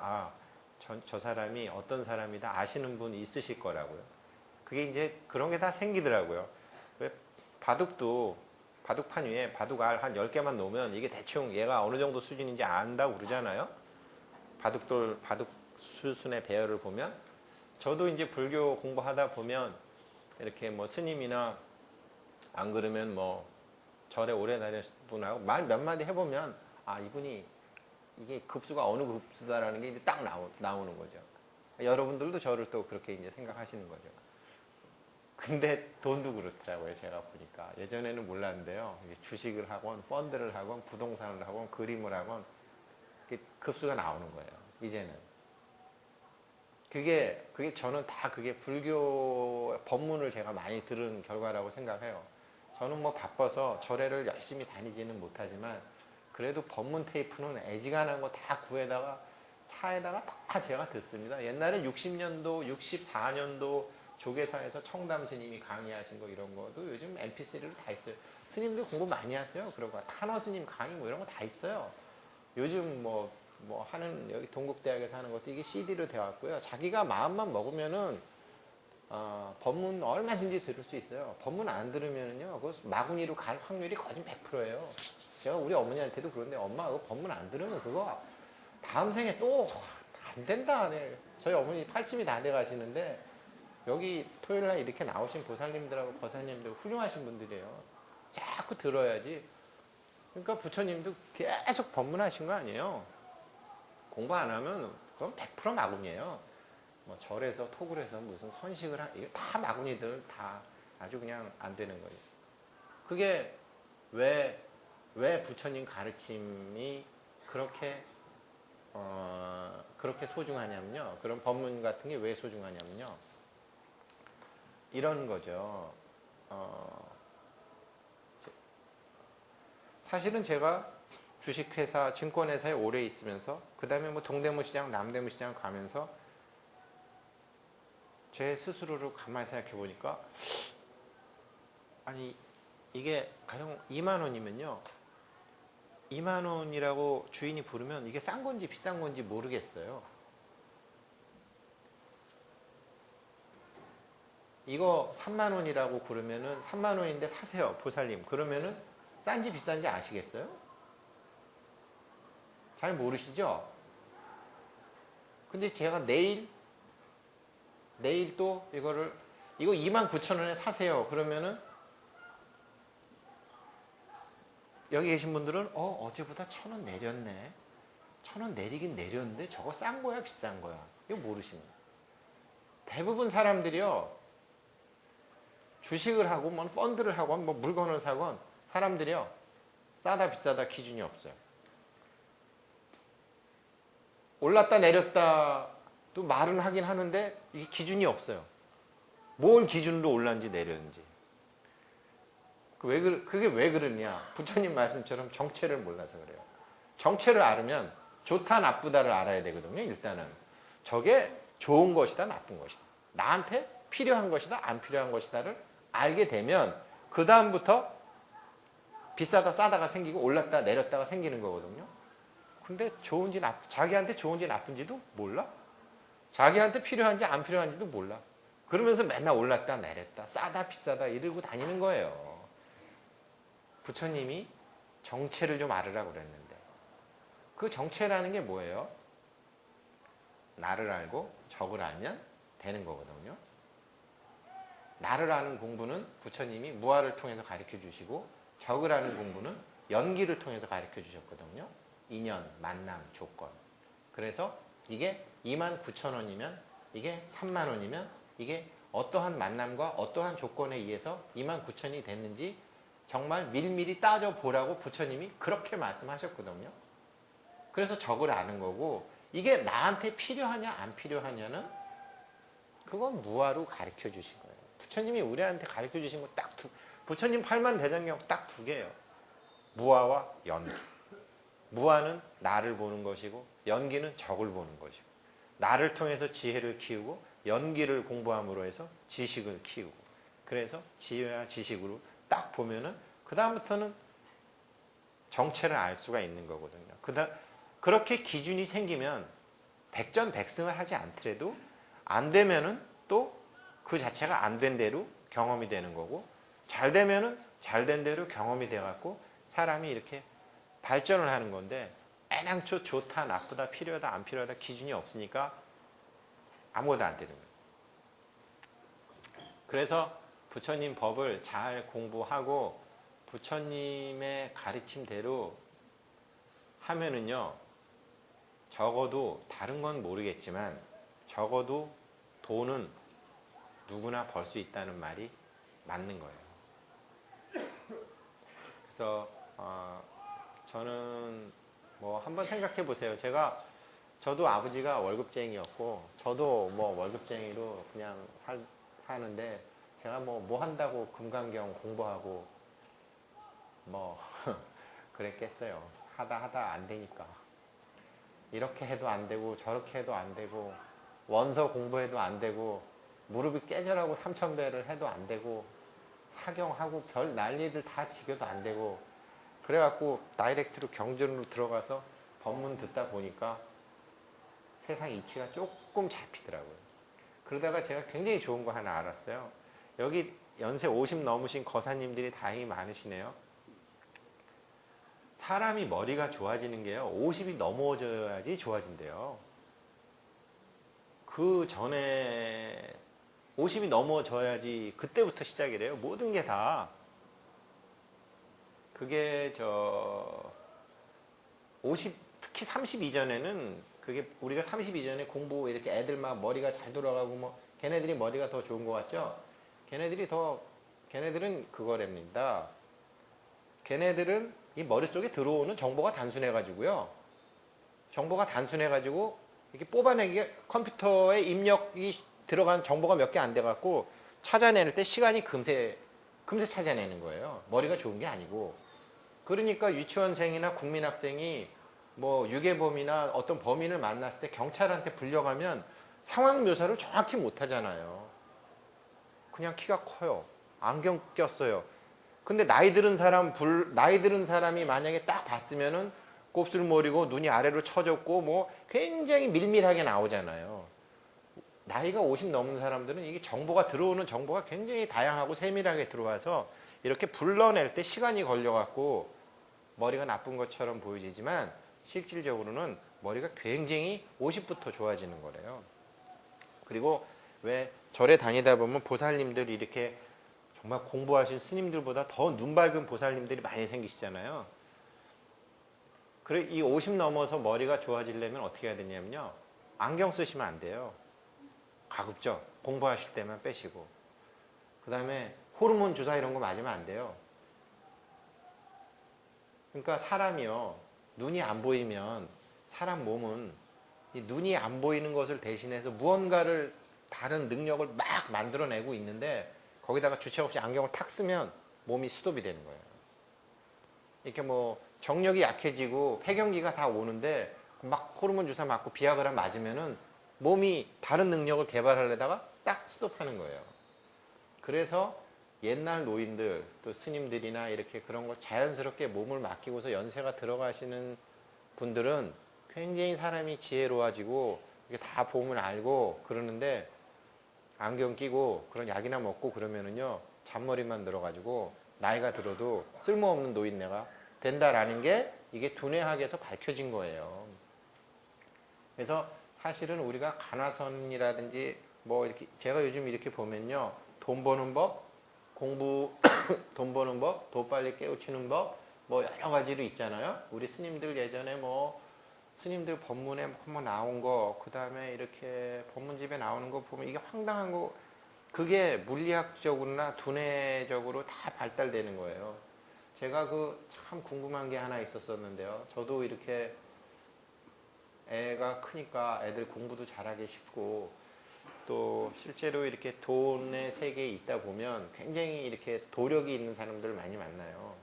저 사람이 어떤 사람이다 아시는 분 있으실 거라고요. 그게 이제 그런 게 다 생기더라고요. 왜 바둑도 바둑판 위에 바둑알 한 10개만 놓으면 이게 대충 얘가 어느 정도 수준인지 안다고 그러잖아요. 바둑 수순의 배열을 보면 저도 이제 불교 공부하다 보면 이렇게 뭐 스님이나 안 그러면 뭐 절에 오래 다니신 분하고 말 몇 마디 해보면 아 이분이 이게 급수가 어느 급수다라는 게 이제 딱 나오는 거죠. 여러분들도 저를 또 그렇게 이제 생각하시는 거죠. 근데 돈도 그렇더라고요. 제가 보니까 예전에는 몰랐는데요. 주식을 하건 펀드를 하건 부동산을 하건 그림을 하건 급수가 나오는 거예요. 이제는 그게 저는 다 그게 불교 법문을 제가 많이 들은 결과라고 생각해요. 저는 뭐 바빠서 절에를 열심히 다니지는 못하지만 그래도 법문 테이프는 애지간한 거 다 구해다가 차에다가 다 제가 듣습니다. 옛날에 60년도, 64년도 조계사에서 청담 스님이 강의하신 거 이런 거도 요즘 mp3로 다 있어요. 스님들 공부 많이 하세요. 그러고 탄어 스님 강의 뭐 이런 거 다 있어요. 요즘 뭐 하는 여기 동국대학에서 하는 것도 이게 CD로 되어 왔고요. 자기가 마음만 먹으면은 법문 얼마든지 들을 수 있어요. 법문 안 들으면은요, 그 마구니로 갈 확률이 거의 100%예요. 제가 우리 어머니한테도 그런데 엄마 그거 법문 안 들으면 그거 다음 생에 또 안 된다. 네. 저희 어머니 팔찜이 다 돼 가시는데 여기 토요일날 이렇게 나오신 보살님들하고 거사님들 훌륭하신 분들이에요. 자꾸 들어야지. 그러니까 부처님도 계속 법문하신 거 아니에요. 공부 안 하면 그건 100% 마구니예요. 뭐 절에서 톡을 해서 무슨 선식을 이게 다 마구니들 다 아주 그냥 안 되는 거예요. 그게 왜 부처님 가르침이 그렇게 소중하냐면요. 그런 법문 같은 게 왜 소중하냐면요. 이런 거죠. 사실은 제가 주식회사, 증권회사에 오래 있으면서 그 다음에 뭐 동대문시장, 남대문시장 가면서 제 스스로를 가만히 생각해 보니까 아니 이게 가령 2만 원이면요. 2만 원이라고 주인이 부르면 이게 싼 건지 비싼 건지 모르겠어요. 이거 3만 원이라고 그러면은 3만 원인데 사세요, 보살님. 그러면은 싼지 비싼지 아시겠어요? 잘 모르시죠? 근데 제가 내일 또 이거 29,000원에 사세요. 그러면은 여기 계신 분들은 어제보다 1,000원 내렸네. 1,000원 내리긴 내렸는데 저거 싼 거야 비싼 거야. 이거 모르십니다. 대부분 사람들이요. 주식을 하고 뭐 펀드를 하고 뭐 물건을 사건 사람들이요. 싸다 비싸다 기준이 없어요. 올랐다 내렸다 또 말은 하긴 하는데 이게 기준이 없어요. 뭘 기준으로 올랐는지 내렸는지. 그게 왜 그러냐. 부처님 말씀처럼 정체를 몰라서 그래요. 정체를 알으면 좋다 나쁘다를 알아야 되거든요. 일단은 저게 좋은 것이다 나쁜 것이다. 나한테 필요한 것이다 안 필요한 것이다를 알게 되면 그 다음부터 비싸다 싸다가 생기고 올랐다 내렸다가 생기는 거거든요. 근데 자기한테 좋은지 나쁜지도 몰라. 자기한테 필요한지 안 필요한지도 몰라. 그러면서 맨날 올랐다 내렸다 싸다 비싸다 이러고 다니는 거예요. 부처님이 정체를 좀 알으라고 그랬는데 그 정체라는 게 뭐예요? 나를 알고 적을 알면 되는 거거든요. 나를 아는 공부는 부처님이 무아를 통해서 가르쳐 주시고 적을 아는 공부는 연기를 통해서 가르쳐 주셨거든요. 인연, 만남, 조건. 그래서 이게 29,000원이면 이게 3만 원이면 이게 어떠한 만남과 어떠한 조건에 의해서 29,000원이 됐는지 정말 밀밀히 따져보라고 부처님이 그렇게 말씀하셨거든요. 그래서 적을 아는 거고 이게 나한테 필요하냐 안 필요하냐는 그건 무아로 가르쳐 주신 거예요. 부처님이 우리한테 가르쳐 주신 거 딱 부처님 팔만대장경 딱 2개예요. 무아와 연기. 무아는 나를 보는 것이고 연기는 적을 보는 것이고 나를 통해서 지혜를 키우고 연기를 공부함으로 해서 지식을 키우고 그래서 지혜와 지식으로 딱 보면은 그 다음부터는 정체를 알 수가 있는 거거든요. 그렇게 기준이 생기면 백전백승을 하지 않더라도 안 되면은 또 그 자체가 안 된 대로 경험이 되는 거고 잘 되면은 잘 된 대로 경험이 돼갖고 사람이 이렇게 발전을 하는 건데 애당초 좋다, 나쁘다, 필요하다, 안 필요하다 기준이 없으니까 아무것도 안 되는 거예요. 그래서 부처님 법을 잘 공부하고 부처님의 가르침대로 하면은요, 적어도 다른 건 모르겠지만 적어도 돈은 누구나 벌 수 있다는 말이 맞는 거예요. 그래서 저는 뭐 한번 생각해 보세요. 저도 아버지가 월급쟁이였고 저도 뭐 월급쟁이로 그냥 사는데 제가 뭐 한다고 금강경 공부하고 뭐 그랬겠어요. 하다 안 되니까. 이렇게 해도 안 되고 저렇게 해도 안 되고 원서 공부해도 안 되고 무릎이 깨져라고 3000배를 해도 안 되고 사경하고 별 난리들 다 지겨도 안 되고 그래갖고 다이렉트로 경전으로 들어가서 법문 듣다 보니까 세상 이치가 조금 잡히더라고요. 그러다가 제가 굉장히 좋은 거 하나 알았어요. 여기 연세 50 넘으신 거사님들이 다행히 많으시네요. 사람이 머리가 좋아지는 게요, 50이 넘어져야지 좋아진대요. 그 전에 50이 넘어져야지 그때부터 시작이래요. 모든 게 다. 그게 50, 특히 30 이전에는 그게 우리가 30 이전에 공부 이렇게 애들 막 머리가 잘 돌아가고 뭐 걔네들이 머리가 더 좋은 것 같죠? 걔네들은 그거랍니다. 걔네들은 이 머릿속에 들어오는 정보가 단순해가지고요. 정보가 단순해가지고 이렇게 뽑아내기가 컴퓨터에 입력이 들어간 정보가 몇 개 안 돼갖고 찾아내는 때 시간이 금세 찾아내는 거예요. 머리가 좋은 게 아니고. 그러니까 유치원생이나 국민학생이 뭐 유괴범이나 어떤 범인을 만났을 때 경찰한테 불려가면 상황 묘사를 정확히 못 하잖아요. 그냥 키가 커요. 안경 꼈어요. 근데 나이 들은 사람이 만약에 딱 봤으면은 곱슬머리고 눈이 아래로 처졌고 뭐 굉장히 밀밀하게 나오잖아요. 나이가 50 넘은 사람들은 이게 들어오는 정보가 굉장히 다양하고 세밀하게 들어와서 이렇게 불러낼 때 시간이 걸려갖고 머리가 나쁜 것처럼 보여지지만 실질적으로는 머리가 굉장히 50부터 좋아지는 거래요. 그리고 왜 절에 다니다 보면 보살님들이 이렇게 정말 공부하신 스님들보다 더 눈 밝은 보살님들이 많이 생기시잖아요. 그래 이 50 넘어서 머리가 좋아지려면 어떻게 해야 되냐면요, 안경 쓰시면 안 돼요. 가급적 공부하실 때만 빼시고, 그 다음에 호르몬 주사 이런 거 맞으면 안 돼요. 그러니까 사람이요, 눈이 안 보이면 사람 몸은 이 눈이 안 보이는 것을 대신해서 무언가를 다른 능력을 막 만들어내고 있는데 거기다가 주체 없이 안경을 탁 쓰면 몸이 스톱이 되는 거예요. 이렇게 뭐 정력이 약해지고 폐경기가 다 오는데 막 호르몬 주사 맞고 비아그라 맞으면은 몸이 다른 능력을 개발하려다가 딱 스톱하는 거예요. 그래서 옛날 노인들 또 스님들이나 이렇게 그런 걸 자연스럽게 몸을 맡기고서 연세가 들어가시는 분들은 굉장히 사람이 지혜로워지고 이게 다 보면 알고 그러는데 안경 끼고 그런 약이나 먹고 그러면은요, 잔머리만 늘어가지고 나이가 들어도 쓸모없는 노인네가 된다라는 게 이게 두뇌학에서 밝혀진 거예요. 그래서 사실은 우리가 간화선이라든지 뭐 이렇게 제가 요즘 이렇게 보면요, 돈 버는 법, 공부, 돈 버는 법, 돈 빨리 깨우치는 법, 뭐 여러 가지로 있잖아요. 우리 스님들 예전에 뭐 스님들 법문에 뭐 나온 거, 그 다음에 이렇게 법문집에 나오는 거 보면 이게 황당한 거, 그게 물리학적으로나 두뇌적으로 다 발달되는 거예요. 제가 참 궁금한 게 하나 있었었는데요. 저도 이렇게 애가 크니까 애들 공부도 잘하게 싶고 또 실제로 이렇게 돈의 세계에 있다 보면 굉장히 이렇게 도력이 있는 사람들을 많이 만나요.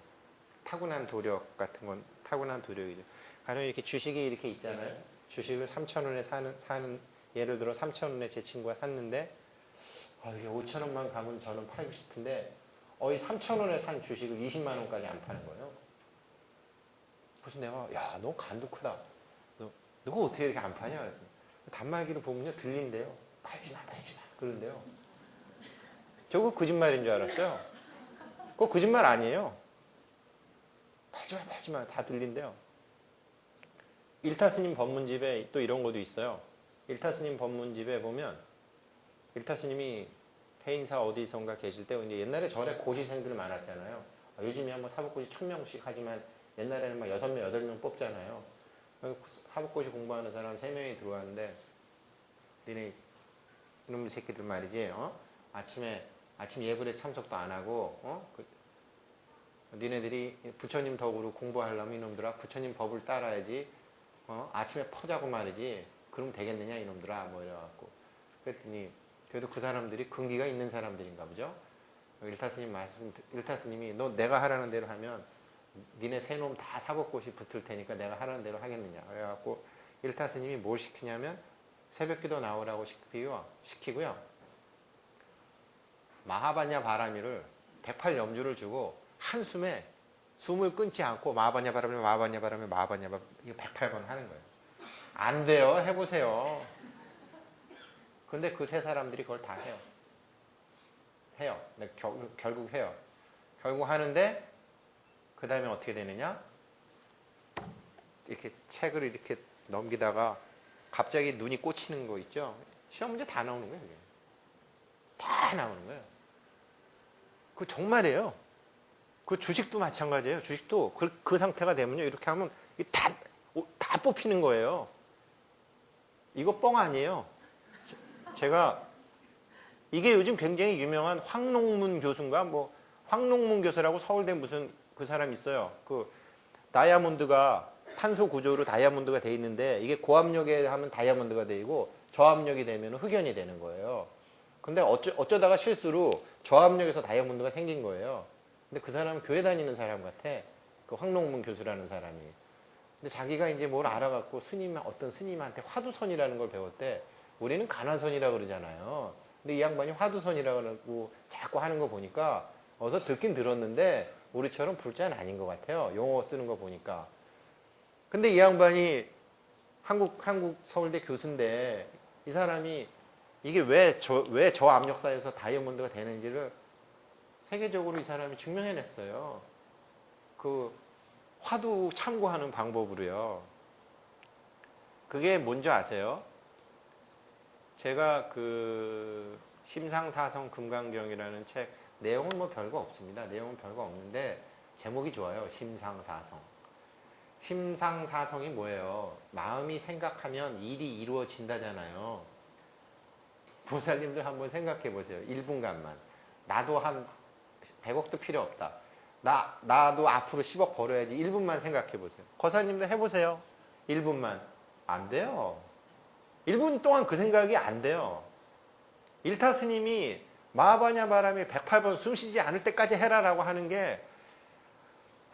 타고난 도력 같은 건 타고난 도력이죠. 가령 이렇게 주식이 이렇게 있잖아요. 주식을 3,000원에 사는 예를 들어 3,000원에 제 친구가 샀는데 이게 5,000원만 가면 저는 팔고 싶은데 이 3,000원에 산 주식을 20만 원까지 안 파는 거예요. 그래서 내가 야, 너 간도 크다. 너가 어떻게 이렇게 안 파냐? 단말기를 보면요, 들린대요. 팔지 마. 그런데요. 저거 거짓말인 줄 알았어요. 그거 거짓말 아니에요. 팔지마 다 들린대요. 일타스님 법문집에 또 이런 것도 있어요. 일타스님 법문집에 보면 일타스님이 해인사 어디선가 계실 때 이제 옛날에 절에 고시생들 많았잖아요. 요즘에 한 사법고시 1000명씩 하지만 옛날에는 막 6명, 8명 뽑잖아요. 사법고시 공부하는 사람 3명이 들어왔는데 니네 이놈의 새끼들 말이지. 아침 예불에 참석도 안 하고 니네들이 부처님 덕으로 공부하려면 이놈들아 부처님 법을 따라야지. 아침에 퍼자고 말이지. 그럼 되겠느냐 이놈들아 뭐 이래갖고 그랬더니 그래도 그 사람들이 근기가 있는 사람들인가 보죠. 일타스님이 너 내가 하라는 대로 하면 니네 세 놈 다 사법고시 붙을 테니까 내가 하라는 대로 하겠느냐. 그래갖고 일타스님이 뭘 시키냐면 새벽기도 나오라고 시키고요. 마하반야 바라미를 108염주를 주고 한숨에 숨을 끊지 않고 마하반야 바라미 이거 108번 하는 거예요. 안 돼요. 해보세요. 근데 그 세 사람들이 그걸 다 해요. 결국 해요. 결국 하는데 그 다음에 어떻게 되느냐? 이렇게 책을 이렇게 넘기다가 갑자기 눈이 꽂히는 거 있죠? 시험 문제 다 나오는 거예요. 그게. 다 나오는 거예요. 그 정말이에요. 그 주식도 마찬가지예요. 주식도 그 상태가 되면요. 이렇게 하면 다 뽑히는 거예요. 이거 뻥 아니에요. 제가 이게 요즘 굉장히 유명한 황농문 교수인가 황농문 교수라고 서울대 무슨 그 사람 있어요. 그 다이아몬드가 탄소 구조로 다이아몬드가 돼 있는데 이게 고압력에 하면 다이아몬드가 되고 저압력이 되면 흑연이 되는 거예요. 근데 어쩌다가 실수로 저압력에서 다이아몬드가 생긴 거예요. 근데 그 사람은 교회 다니는 사람 같아. 그 황농문 교수라는 사람이. 근데 자기가 이제 뭘 알아갖고 어떤 스님한테 화두선이라는 걸 배웠대. 우리는 간화선이라고 그러잖아요. 근데 이 양반이 화두선이라고 자꾸 하는 거 보니까 어서 듣긴 들었는데 우리처럼 불자는 아닌 것 같아요. 용어 쓰는 거 보니까. 근데 이 양반이 한국 서울대 교수인데 이 사람이 이게 왜 저압력사에서 다이아몬드가 되는지를 세계적으로 이 사람이 증명해냈어요. 그 화두 참고하는 방법으로요. 그게 뭔지 아세요? 제가 그 심상사성 금강경이라는 책 내용은 뭐 별거 없습니다. 내용은 별거 없는데 제목이 좋아요. 심상사성. 심상사성이 뭐예요? 마음이 생각하면 일이 이루어진다잖아요. 보살님들 한번 생각해 보세요. 1분간만. 나도 한 100억도 필요 없다. 나도 앞으로 10억 벌어야지. 1분만 생각해 보세요. 거사님들 해보세요. 1분만. 안 돼요. 1분 동안 그 생각이 안 돼요. 일타 스님이 마하바냐 바람이 108번 숨쉬지 않을 때까지 해라라고 하는 게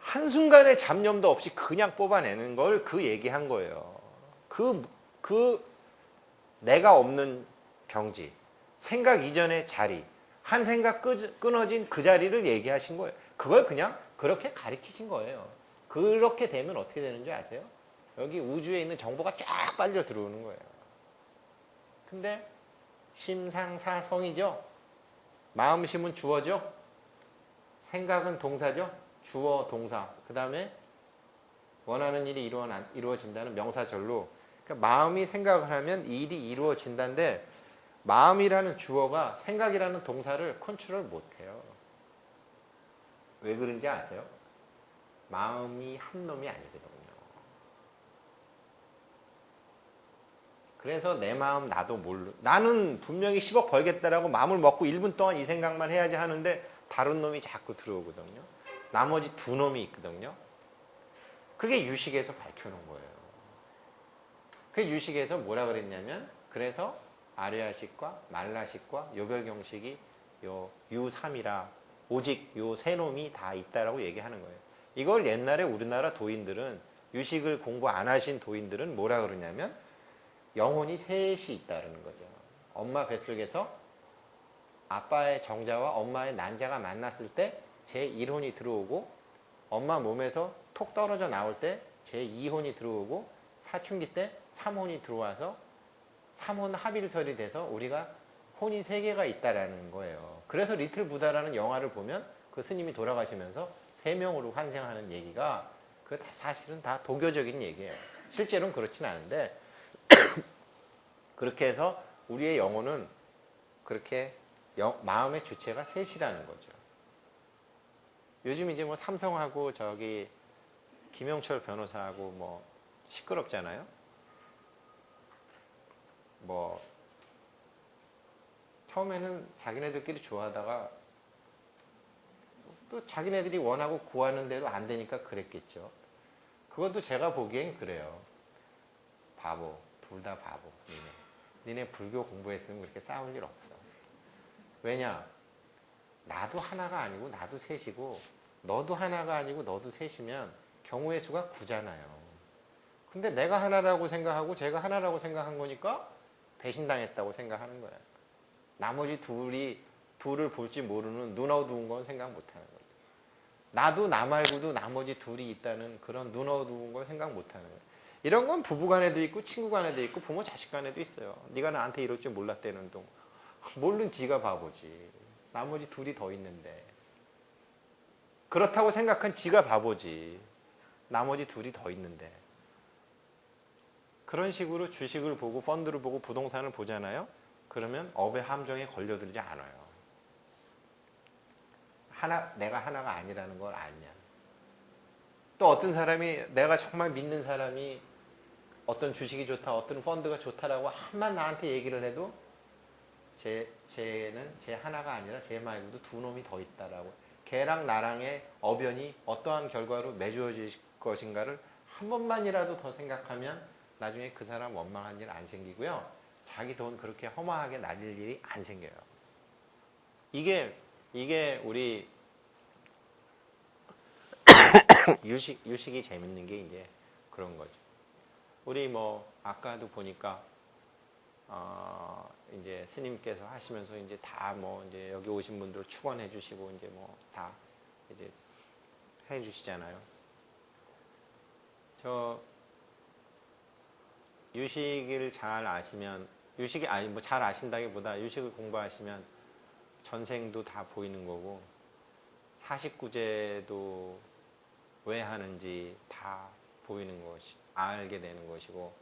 한순간의 잡념도 없이 그냥 뽑아내는 걸 그 얘기한 거예요. 내가 없는 경지, 생각 이전의 자리, 한 생각 끊어진 그 자리를 얘기하신 거예요. 그걸 그냥 그렇게 가리키신 거예요. 그렇게 되면 어떻게 되는 줄 아세요? 여기 우주에 있는 정보가 쫙 빨려 들어오는 거예요. 근데 심상사성이죠. 마음심은 주어죠. 생각은 동사죠. 주어, 동사. 그 다음에 원하는 일이 이루어진다는 명사절로. 그러니까 마음이 생각을 하면 일이 이루어진다는데 마음이라는 주어가 생각이라는 동사를 컨트롤 못해요. 왜 그런지 아세요? 마음이 한 놈이 아니거든요. 그래서 내 마음 나도 나는 분명히 10억 벌겠다라고 마음을 먹고 1분 동안 이 생각만 해야지 하는데 다른 놈이 자꾸 들어오거든요. 나머지 두 놈이 있거든요. 그게 유식에서 밝혀놓은 거예요. 그 유식에서 뭐라 그랬냐면 그래서 아르야식과 말라식과 요별경식이 요 유3이라 오직 요 세 놈이 다 있다라고 얘기하는 거예요. 이걸 옛날에 우리나라 도인들은 유식을 공부 안 하신 도인들은 뭐라 그러냐면 영혼이 셋이 있다는 거죠. 엄마 뱃속에서 아빠의 정자와 엄마의 난자가 만났을 때 제1혼이 들어오고 엄마 몸에서 톡 떨어져 나올 때 제2혼이 들어오고 사춘기 때 3혼이 들어와서 3혼 합일설이 돼서 우리가 혼이 3개가 있다라는 거예요. 그래서 리틀 부다라는 영화를 보면 그 스님이 돌아가시면서 3명으로 환생하는 얘기가 그 사실은 다 도교적인 얘기예요. 실제로는 그렇진 않은데 그렇게 해서 우리의 영혼은 그렇게 마음의 주체가 셋이라는 거죠. 요즘 이제 뭐 삼성하고 저기 김영철 변호사하고 뭐 시끄럽잖아요. 뭐 처음에는 자기네들끼리 좋아하다가 또 자기네들이 원하고 구하는 대로 안 되니까 그랬겠죠. 그것도 제가 보기엔 그래요. 바보, 둘 다 바보. 니네 불교 공부했으면 그렇게 싸울 일 없어. 왜냐? 나도 하나가 아니고 나도 셋이고 너도 하나가 아니고 너도 셋이면 경우의 수가 9잖아요. 근데 내가 하나라고 생각하고 제가 하나라고 생각한 거니까 배신당했다고 생각하는 거야. 나머지 둘을 볼지 모르는 눈 어두운 건 생각 못하는 거예요. 나도 나 말고도 나머지 둘이 있다는 그런 눈 어두운 걸 생각 못하는 거예요. 이런 건 부부 간에도 있고 친구 간에도 있고 부모 자식 간에도 있어요. 네가 나한테 이럴 줄 몰랐다는 동. 모르는 지가 바보지. 나머지 둘이 더 있는데. 그렇다고 생각한 지가 바보지. 나머지 둘이 더 있는데. 그런 식으로 주식을 보고 펀드를 보고 부동산을 보잖아요. 그러면 업의 함정에 걸려들지 않아요. 내가 하나가 아니라는 걸 알면. 또 어떤 사람이 내가 정말 믿는 사람이 어떤 주식이 좋다, 어떤 펀드가 좋다라고 한만 나한테 얘기를 해도 쟤는 쟤 하나가 아니라 쟤 말고도 두 놈이 더 있다라고. 걔랑 나랑의 어변이 어떠한 결과로 맺어질 것인가를 한 번만이라도 더 생각하면 나중에 그 사람 원망한 일 안 생기고요. 자기 돈 그렇게 허망하게 날릴 일이 안 생겨요. 이게 우리 유식이 재밌는 게 이제 그런 거죠. 우리 뭐 아까도 보니까 이제 스님께서 하시면서 이제 다 뭐 이제 여기 오신 분들 축원해 주시고 이제 뭐 다 이제 해 주시잖아요. 저 유식을 잘 아시면 유식이 아니 뭐 잘 아신다기보다 유식을 공부하시면 전생도 다 보이는 거고 49제도 왜 하는지 다 보이는 것이 알게 되는 것이고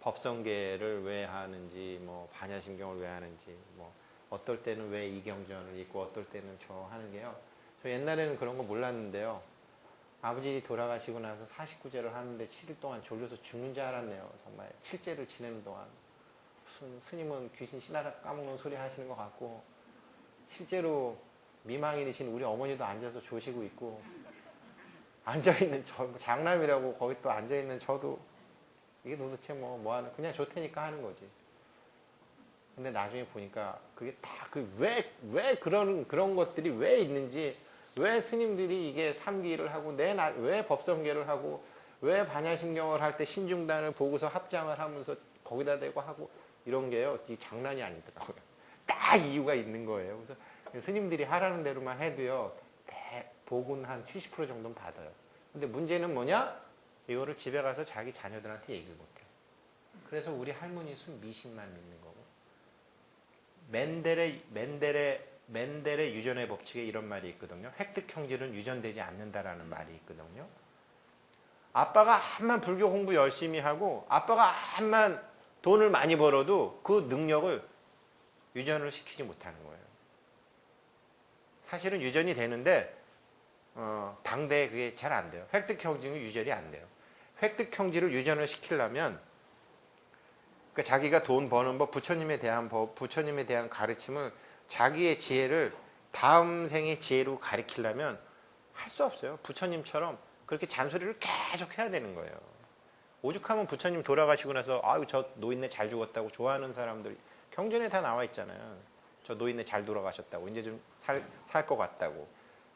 법성계를 왜 하는지 뭐 반야심경을 왜 하는지 뭐 어떨 때는 왜 이경전을 읽고 어떨 때는 저 하는 게요. 저 옛날에는 그런 거 몰랐는데요. 아버지 돌아가시고 나서 49제를 하는데 7일 동안 졸려서 죽는 줄 알았네요. 정말 7제를 지내는 동안 무슨 스님은 귀신 신하라 까먹는 소리 하시는 것 같고 실제로 미망인이신 우리 어머니도 앉아서 조시고 있고 앉아있는 저 장남이라고 거기 또 앉아있는 저도 이게 도대체 뭐 하는 그냥 좋다니까 하는 거지. 근데 나중에 보니까 그게 다 왜 그런 것들이 왜 있는지 왜 스님들이 이게 삼기를 하고 왜 법성계를 하고 왜 반야심경을 할 때 신중단을 보고서 합장을 하면서 거기다 대고 하고 이런 게요. 이 장난이 아니더라고요. 딱 이유가 있는 거예요. 그래서 스님들이 하라는 대로만 해도요. 복은 한 70% 정도는 받아요. 근데 문제는 뭐냐? 이거를 집에 가서 자기 자녀들한테 얘기를 못해. 그래서 우리 할머니 순 미신만 믿는 거고. 멘델의 유전의 법칙에 이런 말이 있거든요. 획득 형질은 유전되지 않는다라는 말이 있거든요. 아빠가 한만 불교 공부 열심히 하고 아빠가 한만 돈을 많이 벌어도 그 능력을 유전을 시키지 못하는 거예요. 사실은 유전이 되는데 당대에 그게 잘 안 돼요. 획득 형질은 유전이 안 돼요. 획득 형질을 유전을 시키려면 그러니까 자기가 돈 버는 법, 부처님에 대한 가르침을 자기의 지혜를 다음 생의 지혜로 가르치려면 할 수 없어요. 부처님처럼 그렇게 잔소리를 계속 해야 되는 거예요. 오죽하면 부처님 돌아가시고 나서 아유 저 노인네 잘 죽었다고 좋아하는 사람들 경전에 다 나와 있잖아요. 저 노인네 잘 돌아가셨다고 이제 좀 살 것 같다고.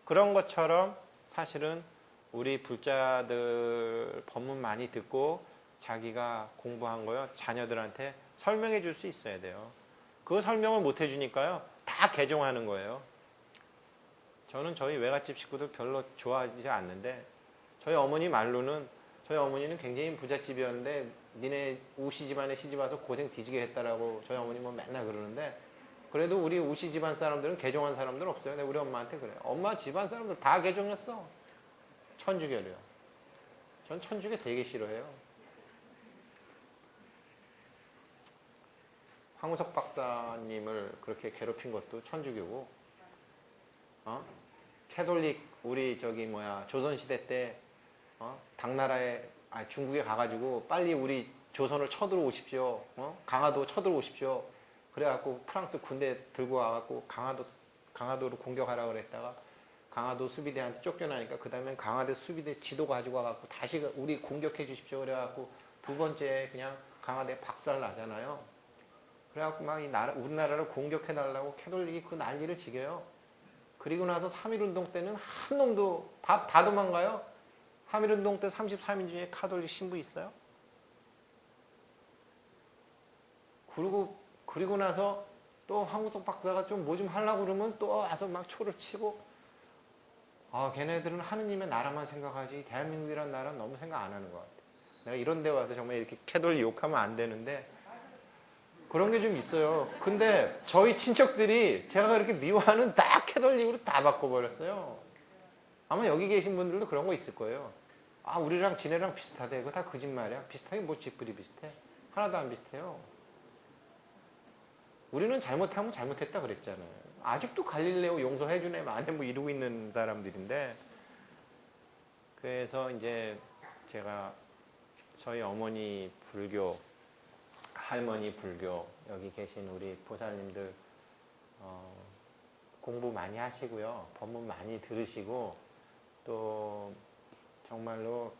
그런 것처럼 사실은 우리 불자들 법문 많이 듣고 자기가 공부한 거요 자녀들한테 설명해 줄 수 있어야 돼요. 그 설명을 못 해주니까요 다 개종하는 거예요. 저는 저희 외갓집 식구들 별로 좋아하지 않는데 저희 어머니 말로는 저희 어머니는 굉장히 부잣집이었는데 니네 우시 집안에 시집 와서 고생 뒤지게 했다라고 저희 어머니 뭐 맨날 그러는데 그래도 우리 우씨 집안 사람들은 개종한 사람들 없어요. 내가 우리 엄마한테 그래. 엄마 집안 사람들 다 개종했어. 천주교래요. 전 천주교 되게 싫어해요. 황우석 박사님을 그렇게 괴롭힌 것도 천주교고, 캐톨릭 우리 조선시대 때 당나라에 중국에 가가지고 빨리 우리 조선을 쳐들어오십시오. 강화도 쳐들어오십시오. 그래갖고 프랑스 군대 들고 와갖고 강화도를 공격하라 그랬다가 강화도 수비대한테 쫓겨나니까 그 다음에 강화도 수비대 지도 가지고 와갖고 다시 우리 공격해 주십시오. 그래갖고 두 번째 그냥 강화대 박살 나잖아요. 그래갖고 막 우리나라를 공격해달라고 캐톨릭이 그 난리를 지겨요. 그리고 나서 3.1운동 때는 한 놈도 다 도망가요. 3.1운동 때 33인 중에 카톨릭 신부 있어요? 그리고 나서 또 황우석 박사가 좀 뭐 좀 하려고 그러면 또 와서 막 초를 치고, 걔네들은 하느님의 나라만 생각하지 대한민국이라는 나라는 너무 생각 안 하는 것 같아. 내가 이런 데 와서 정말 이렇게 캐톨릭 욕하면 안 되는데 그런 게 좀 있어요. 근데 저희 친척들이 제가 그렇게 미워하는 다 캐톨릭으로 다 바꿔버렸어요. 아마 여기 계신 분들도 그런 거 있을 거예요. 우리랑 지네랑 비슷하대. 그거 다 거짓말이야. 비슷하게 뭐 지뿔이 비슷해. 하나도 안 비슷해요. 우리는 잘못하면 잘못했다 그랬잖아요. 아직도 갈릴레오 용서해주네 만에 뭐 이러고 있는 사람들인데, 그래서 이제 제가 저희 어머니 불교, 할머니 불교, 여기 계신 우리 보살님들 공부 많이 하시고요. 법문 많이 들으시고, 또 정말로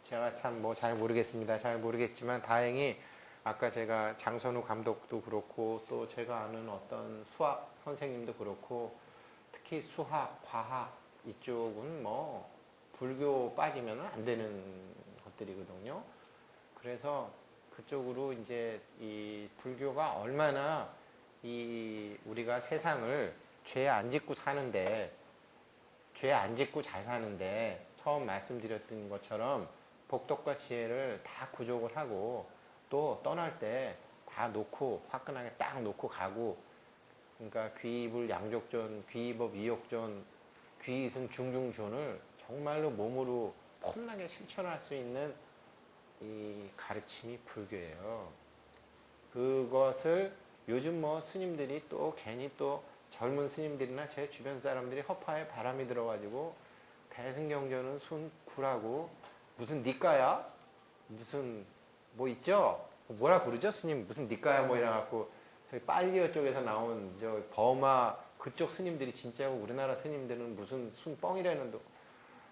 제가 참 뭐 잘 모르겠습니다. 잘 모르겠지만 다행히 아까 제가 장선우 감독도 그렇고 또 제가 아는 어떤 수학 선생님도 그렇고, 특히 수학, 과학 이쪽은 뭐 불교 빠지면 안 되는 것들이거든요. 그래서 그쪽으로 이제 이 불교가 얼마나 우리가 세상을 죄 안 짓고 사는데, 죄 안 짓고 잘 사는데 처음 말씀드렸던 것처럼 복덕과 지혜를 다 구족을 하고 또 떠날 때 다 놓고 화끈하게 딱 놓고 가고, 그러니까 귀불 양족존, 귀법 이욕존, 귀이승 중중존을 정말로 몸으로 폼나게 실천할 수 있는 이 가르침이 불교예요. 그것을 요즘 뭐 스님들이 또 괜히 또 젊은 스님들이나 제 주변 사람들이 허파에 바람이 들어가지고 대승경전은 순구라고 무슨 니까야? 무슨 뭐 있죠? 뭐라 그러죠? 스님 무슨 니까야 뭐 이래갖고 저희 빨리어 쪽에서 나온 저 버마 그쪽 스님들이 진짜고 우리나라 스님들은 무슨 순뻥이라는,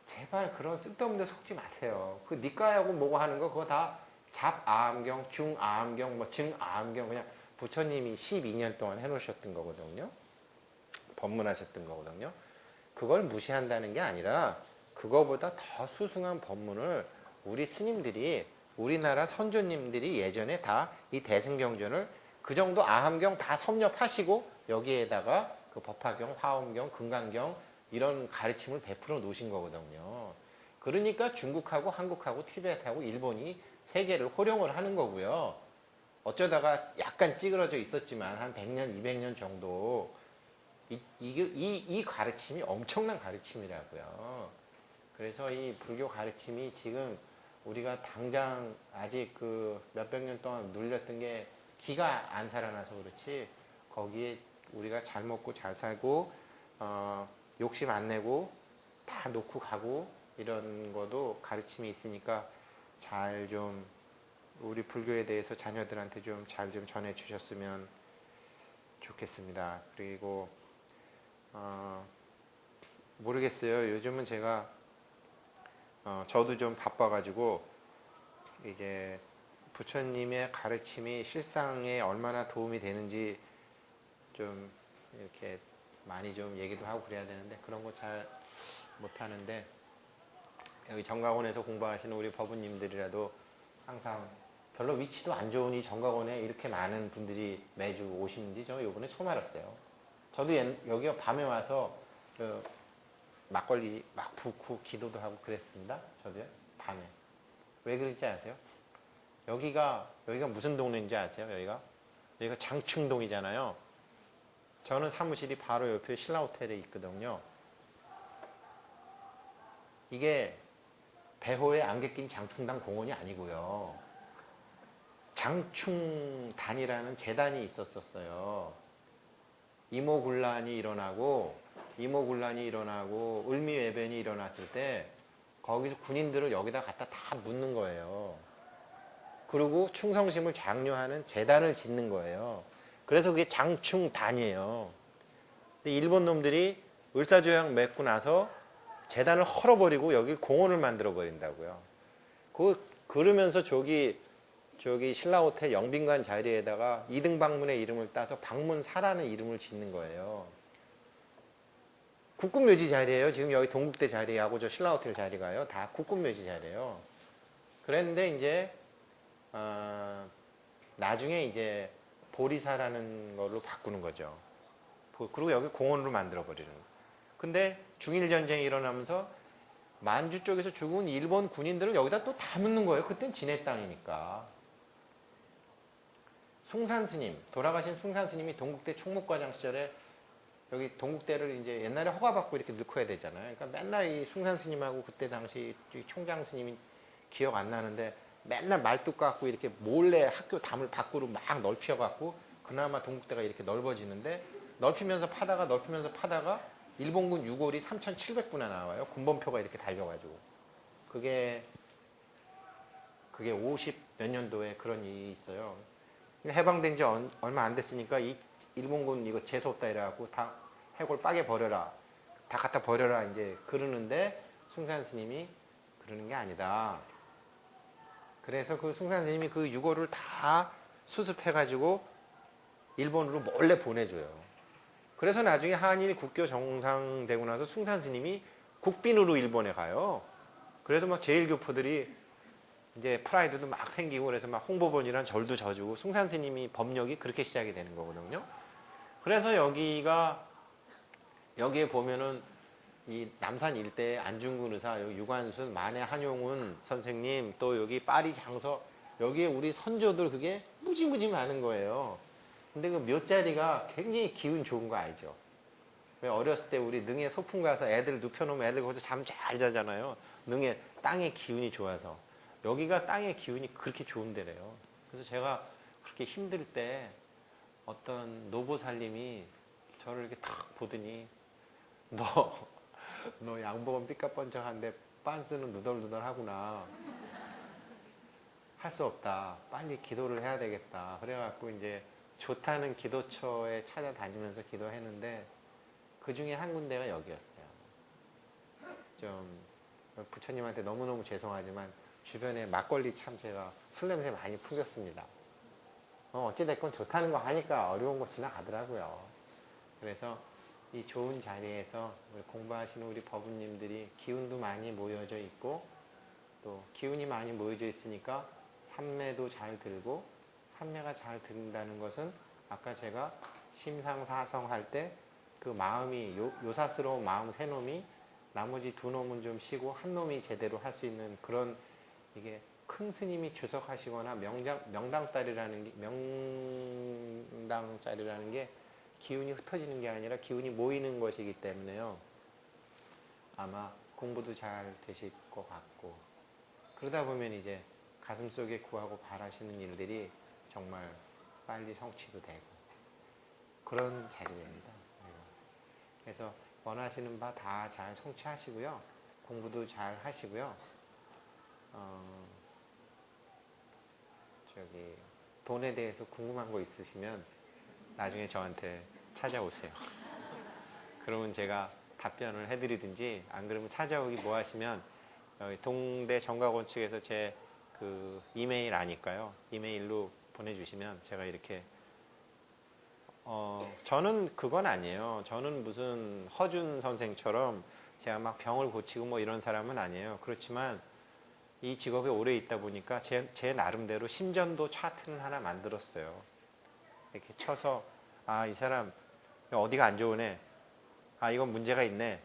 제발 그런 쓸데없는 데 속지 마세요. 그 니까야고 뭐고 하는 거 그거 다 잡아암경, 중아암경, 뭐 증아암경 그냥 부처님이 12년 동안 해놓으셨던 거거든요. 법문하셨던 거거든요. 그걸 무시한다는 게 아니라 그거보다 더 수승한 법문을 우리 스님들이, 우리나라 선조님들이 예전에 다 이 대승경전을 그 정도 아함경 다 섭렵하시고 여기에다가 그 법화경, 화엄경, 금강경 이런 가르침을 베풀어 놓으신 거거든요. 그러니까 중국하고 한국하고 티베트하고 일본이 세계를 호령을 하는 거고요. 어쩌다가 약간 찌그러져 있었지만 한 100년, 200년 정도 이 가르침이 엄청난 가르침이라고요. 그래서 이 불교 가르침이 지금 우리가 당장 아직 그 몇백 년 동안 눌렸던 게 기가 안 살아나서 그렇지, 거기에 우리가 잘 먹고 잘 살고 욕심 안 내고 다 놓고 가고 이런 것도 가르침이 있으니까 잘 좀 우리 불교에 대해서 자녀들한테 좀 잘 좀 전해 주셨으면 좋겠습니다. 그리고 모르겠어요. 요즘은 제가 저도 좀 바빠가지고 이제 부처님의 가르침이 실상에 얼마나 도움이 되는지 좀 이렇게 많이 좀 얘기도 하고 그래야 되는데 그런 거 잘 못하는데, 여기 정각원에서 공부하시는 우리 법우님들이라도 항상 별로 위치도 안 좋으니 정각원에 이렇게 많은 분들이 매주 오시는지 저 요번에 처음 알았어요. 저도 여기 밤에 와서 그 막걸리 막 붓고 기도도 하고 그랬습니다. 저도요. 밤에. 왜 그런지 아세요? 여기가 무슨 동네인지 아세요? 여기가 여기가 장충동이잖아요. 저는 사무실이 바로 옆에 신라호텔에 있거든요. 이게 배호에 안개 낀 장충당 공원이 아니고요. 장충단이라는 재단이 있었어요. 이모군란이 일어나고 을미외변이 일어났을 때 거기서 군인들을 여기다 갖다 다 묻는 거예요. 그리고 충성심을 장려하는 재단을 짓는 거예요. 그래서 그게 장충단이에요. 근데 일본 놈들이 을사조약 맺고 나서 재단을 헐어버리고 여기 공원을 만들어 버린다고요. 그러면서 저기 신라호텔 영빈관 자리에다가 이등방문의 이름을 따서 방문사라는 이름을 짓는 거예요. 국군묘지 자리예요. 지금 여기 동국대 자리하고 저 신라호텔 자리가요. 다 국군묘지 자리예요. 그랬는데 이제 나중에 이제 보리사라는 걸로 바꾸는 거죠. 그리고 여기 공원으로 만들어 버리는 거예요. 근데 중일전쟁이 일어나면서 만주 쪽에서 죽은 일본 군인들을 여기다 또 다 묻는 거예요. 그땐 진해 땅이니까. 숭산스님, 돌아가신 숭산스님이 동국대 총무과장 시절에 여기 동국대를 이제 옛날에 허가받고 이렇게 넣고 해야 되잖아요. 그러니까 맨날 이 숭산스님하고 그때 당시 총장 스님이 기억 안 나는데 맨날 말뚝 갖고 이렇게 몰래 학교 담을 밖으로 막 넓혀갖고 그나마 동국대가 이렇게 넓어지는데 넓히면서 파다가 일본군 유골이 3,700구나 나와요. 군번표가 이렇게 달려가지고. 그게 50 몇 년도에 그런 일이 있어요. 해방된 지 얼마 안 됐으니까 이 일본군 이거 재수없다 이래갖고 다 해골 빠개 버려라. 다 갖다 버려라 이제 그러는데 숭산 스님이 그러는 게 아니다. 그래서 그 숭산 스님이 그 유골을 다 수습해가지고 일본으로 몰래 보내줘요. 그래서 나중에 한일 국교 정상되고 나서 숭산 스님이 국빈으로 일본에 가요. 그래서 막 제일교포들이 이제 프라이드도 막 생기고 그래서 막 홍보본이란 절도 져주고 숭산 스님이 법력이 그렇게 시작이 되는 거거든요. 그래서 여기에 보면은 이 남산 일대에 안중근 의사, 여기 유관순, 만해 한용운 선생님, 또 여기 파리 장서, 여기에 우리 선조들 그게 무지무지 많은 거예요. 근데 그 묘자리가 굉장히 기운 좋은 거 알죠? 왜 어렸을 때 우리 능에 소풍 가서 애들 눕혀놓으면 애들 거기서 잠 잘 자잖아요. 능에 땅의 기운이 좋아서. 여기가 땅의 기운이 그렇게 좋은 데래요. 그래서 제가 그렇게 힘들 때 어떤 노보살님이 저를 이렇게 탁 보더니 너 양복은 삐까뻔쩍한데 빤스는 누덜누덜하구나. 할 수 없다. 빨리 기도를 해야 되겠다. 그래갖고 이제 좋다는 기도처에 찾아다니면서 기도했는데 그 중에 한 군데가 여기였어요. 좀 부처님한테 너무너무 죄송하지만 주변에 막걸리 참 제가 술 냄새 많이 풍겼습니다. 어찌됐건 좋다는 거 하니까 어려운 거 지나가더라고요. 그래서 이 좋은 자리에서 공부하시는 우리 법우님들이 기운도 많이 모여져 있고 또 기운이 많이 모여져 있으니까 삼매도 잘 들고 삼매가 잘 든다는 것은 아까 제가 심상사성 할 때 그 마음이 요사스러운 마음 세 놈이 나머지 두 놈은 좀 쉬고 한 놈이 제대로 할 수 있는 그런 이게 큰 스님이 주석하시거나 명당짜리라는 게 기운이 흩어지는 게 아니라 기운이 모이는 것이기 때문에요. 아마 공부도 잘 되실 것 같고 그러다 보면 이제 가슴속에 구하고 바라시는 일들이 정말 빨리 성취도 되고 그런 자리입니다. 그래서 원하시는 바 다 잘 성취하시고요. 공부도 잘 하시고요. 돈에 대해서 궁금한 거 있으시면 나중에 저한테 찾아오세요. 그러면 제가 답변을 해드리든지 안 그러면 찾아오기 뭐 하시면 동대 정각원 측에서 제 그 이메일 아니까요. 이메일로 보내주시면 제가 이렇게 저는 그건 아니에요. 저는 무슨 허준 선생처럼 제가 막 병을 고치고 뭐 이런 사람은 아니에요. 그렇지만 이 직업에 오래 있다 보니까 제 나름대로 심전도 차트는 하나 만들었어요. 이렇게 쳐서 이 사람 어디가 안 좋으네. 이건 문제가 있네.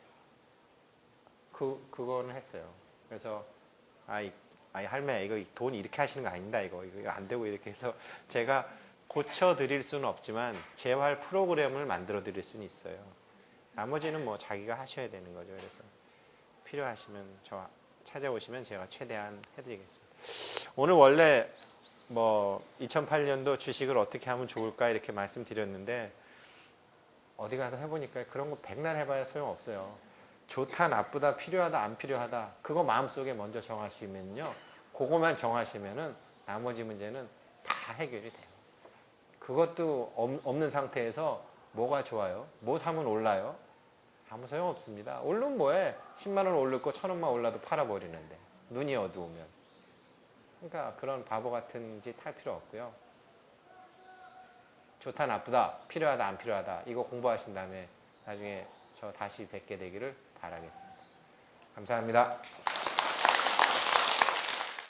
그거는 했어요. 그래서 할매 이거 돈 이렇게 하시는 거 아닙니다. 이거 안 되고 이렇게 해서 제가 고쳐드릴 수는 없지만 재활 프로그램을 만들어 드릴 수는 있어요. 나머지는 뭐 자기가 하셔야 되는 거죠. 그래서 필요하시면 저 찾아오시면 제가 최대한 해드리겠습니다. 오늘 원래 뭐 2008년도 주식을 어떻게 하면 좋을까 이렇게 말씀드렸는데 어디 가서 해보니까 그런 거 백날 해봐야 소용없어요. 좋다 나쁘다 필요하다 안 필요하다 그거 마음속에 먼저 정하시면요. 그거만 정하시면은 나머지 문제는 다 해결이 돼요. 그것도 없는 상태에서 뭐가 좋아요? 뭐 사면 올라요? 아무 소용없습니다. 오르면 뭐해? 10만 원 오를 거 1,000원만 올라도 팔아버리는데 눈이 어두우면. 그러니까 그런 바보 같은 짓 할 필요 없고요. 좋다 나쁘다 필요하다 안 필요하다 이거 공부하신 다음에 나중에 저 다시 뵙게 되기를 바라겠습니다. 감사합니다.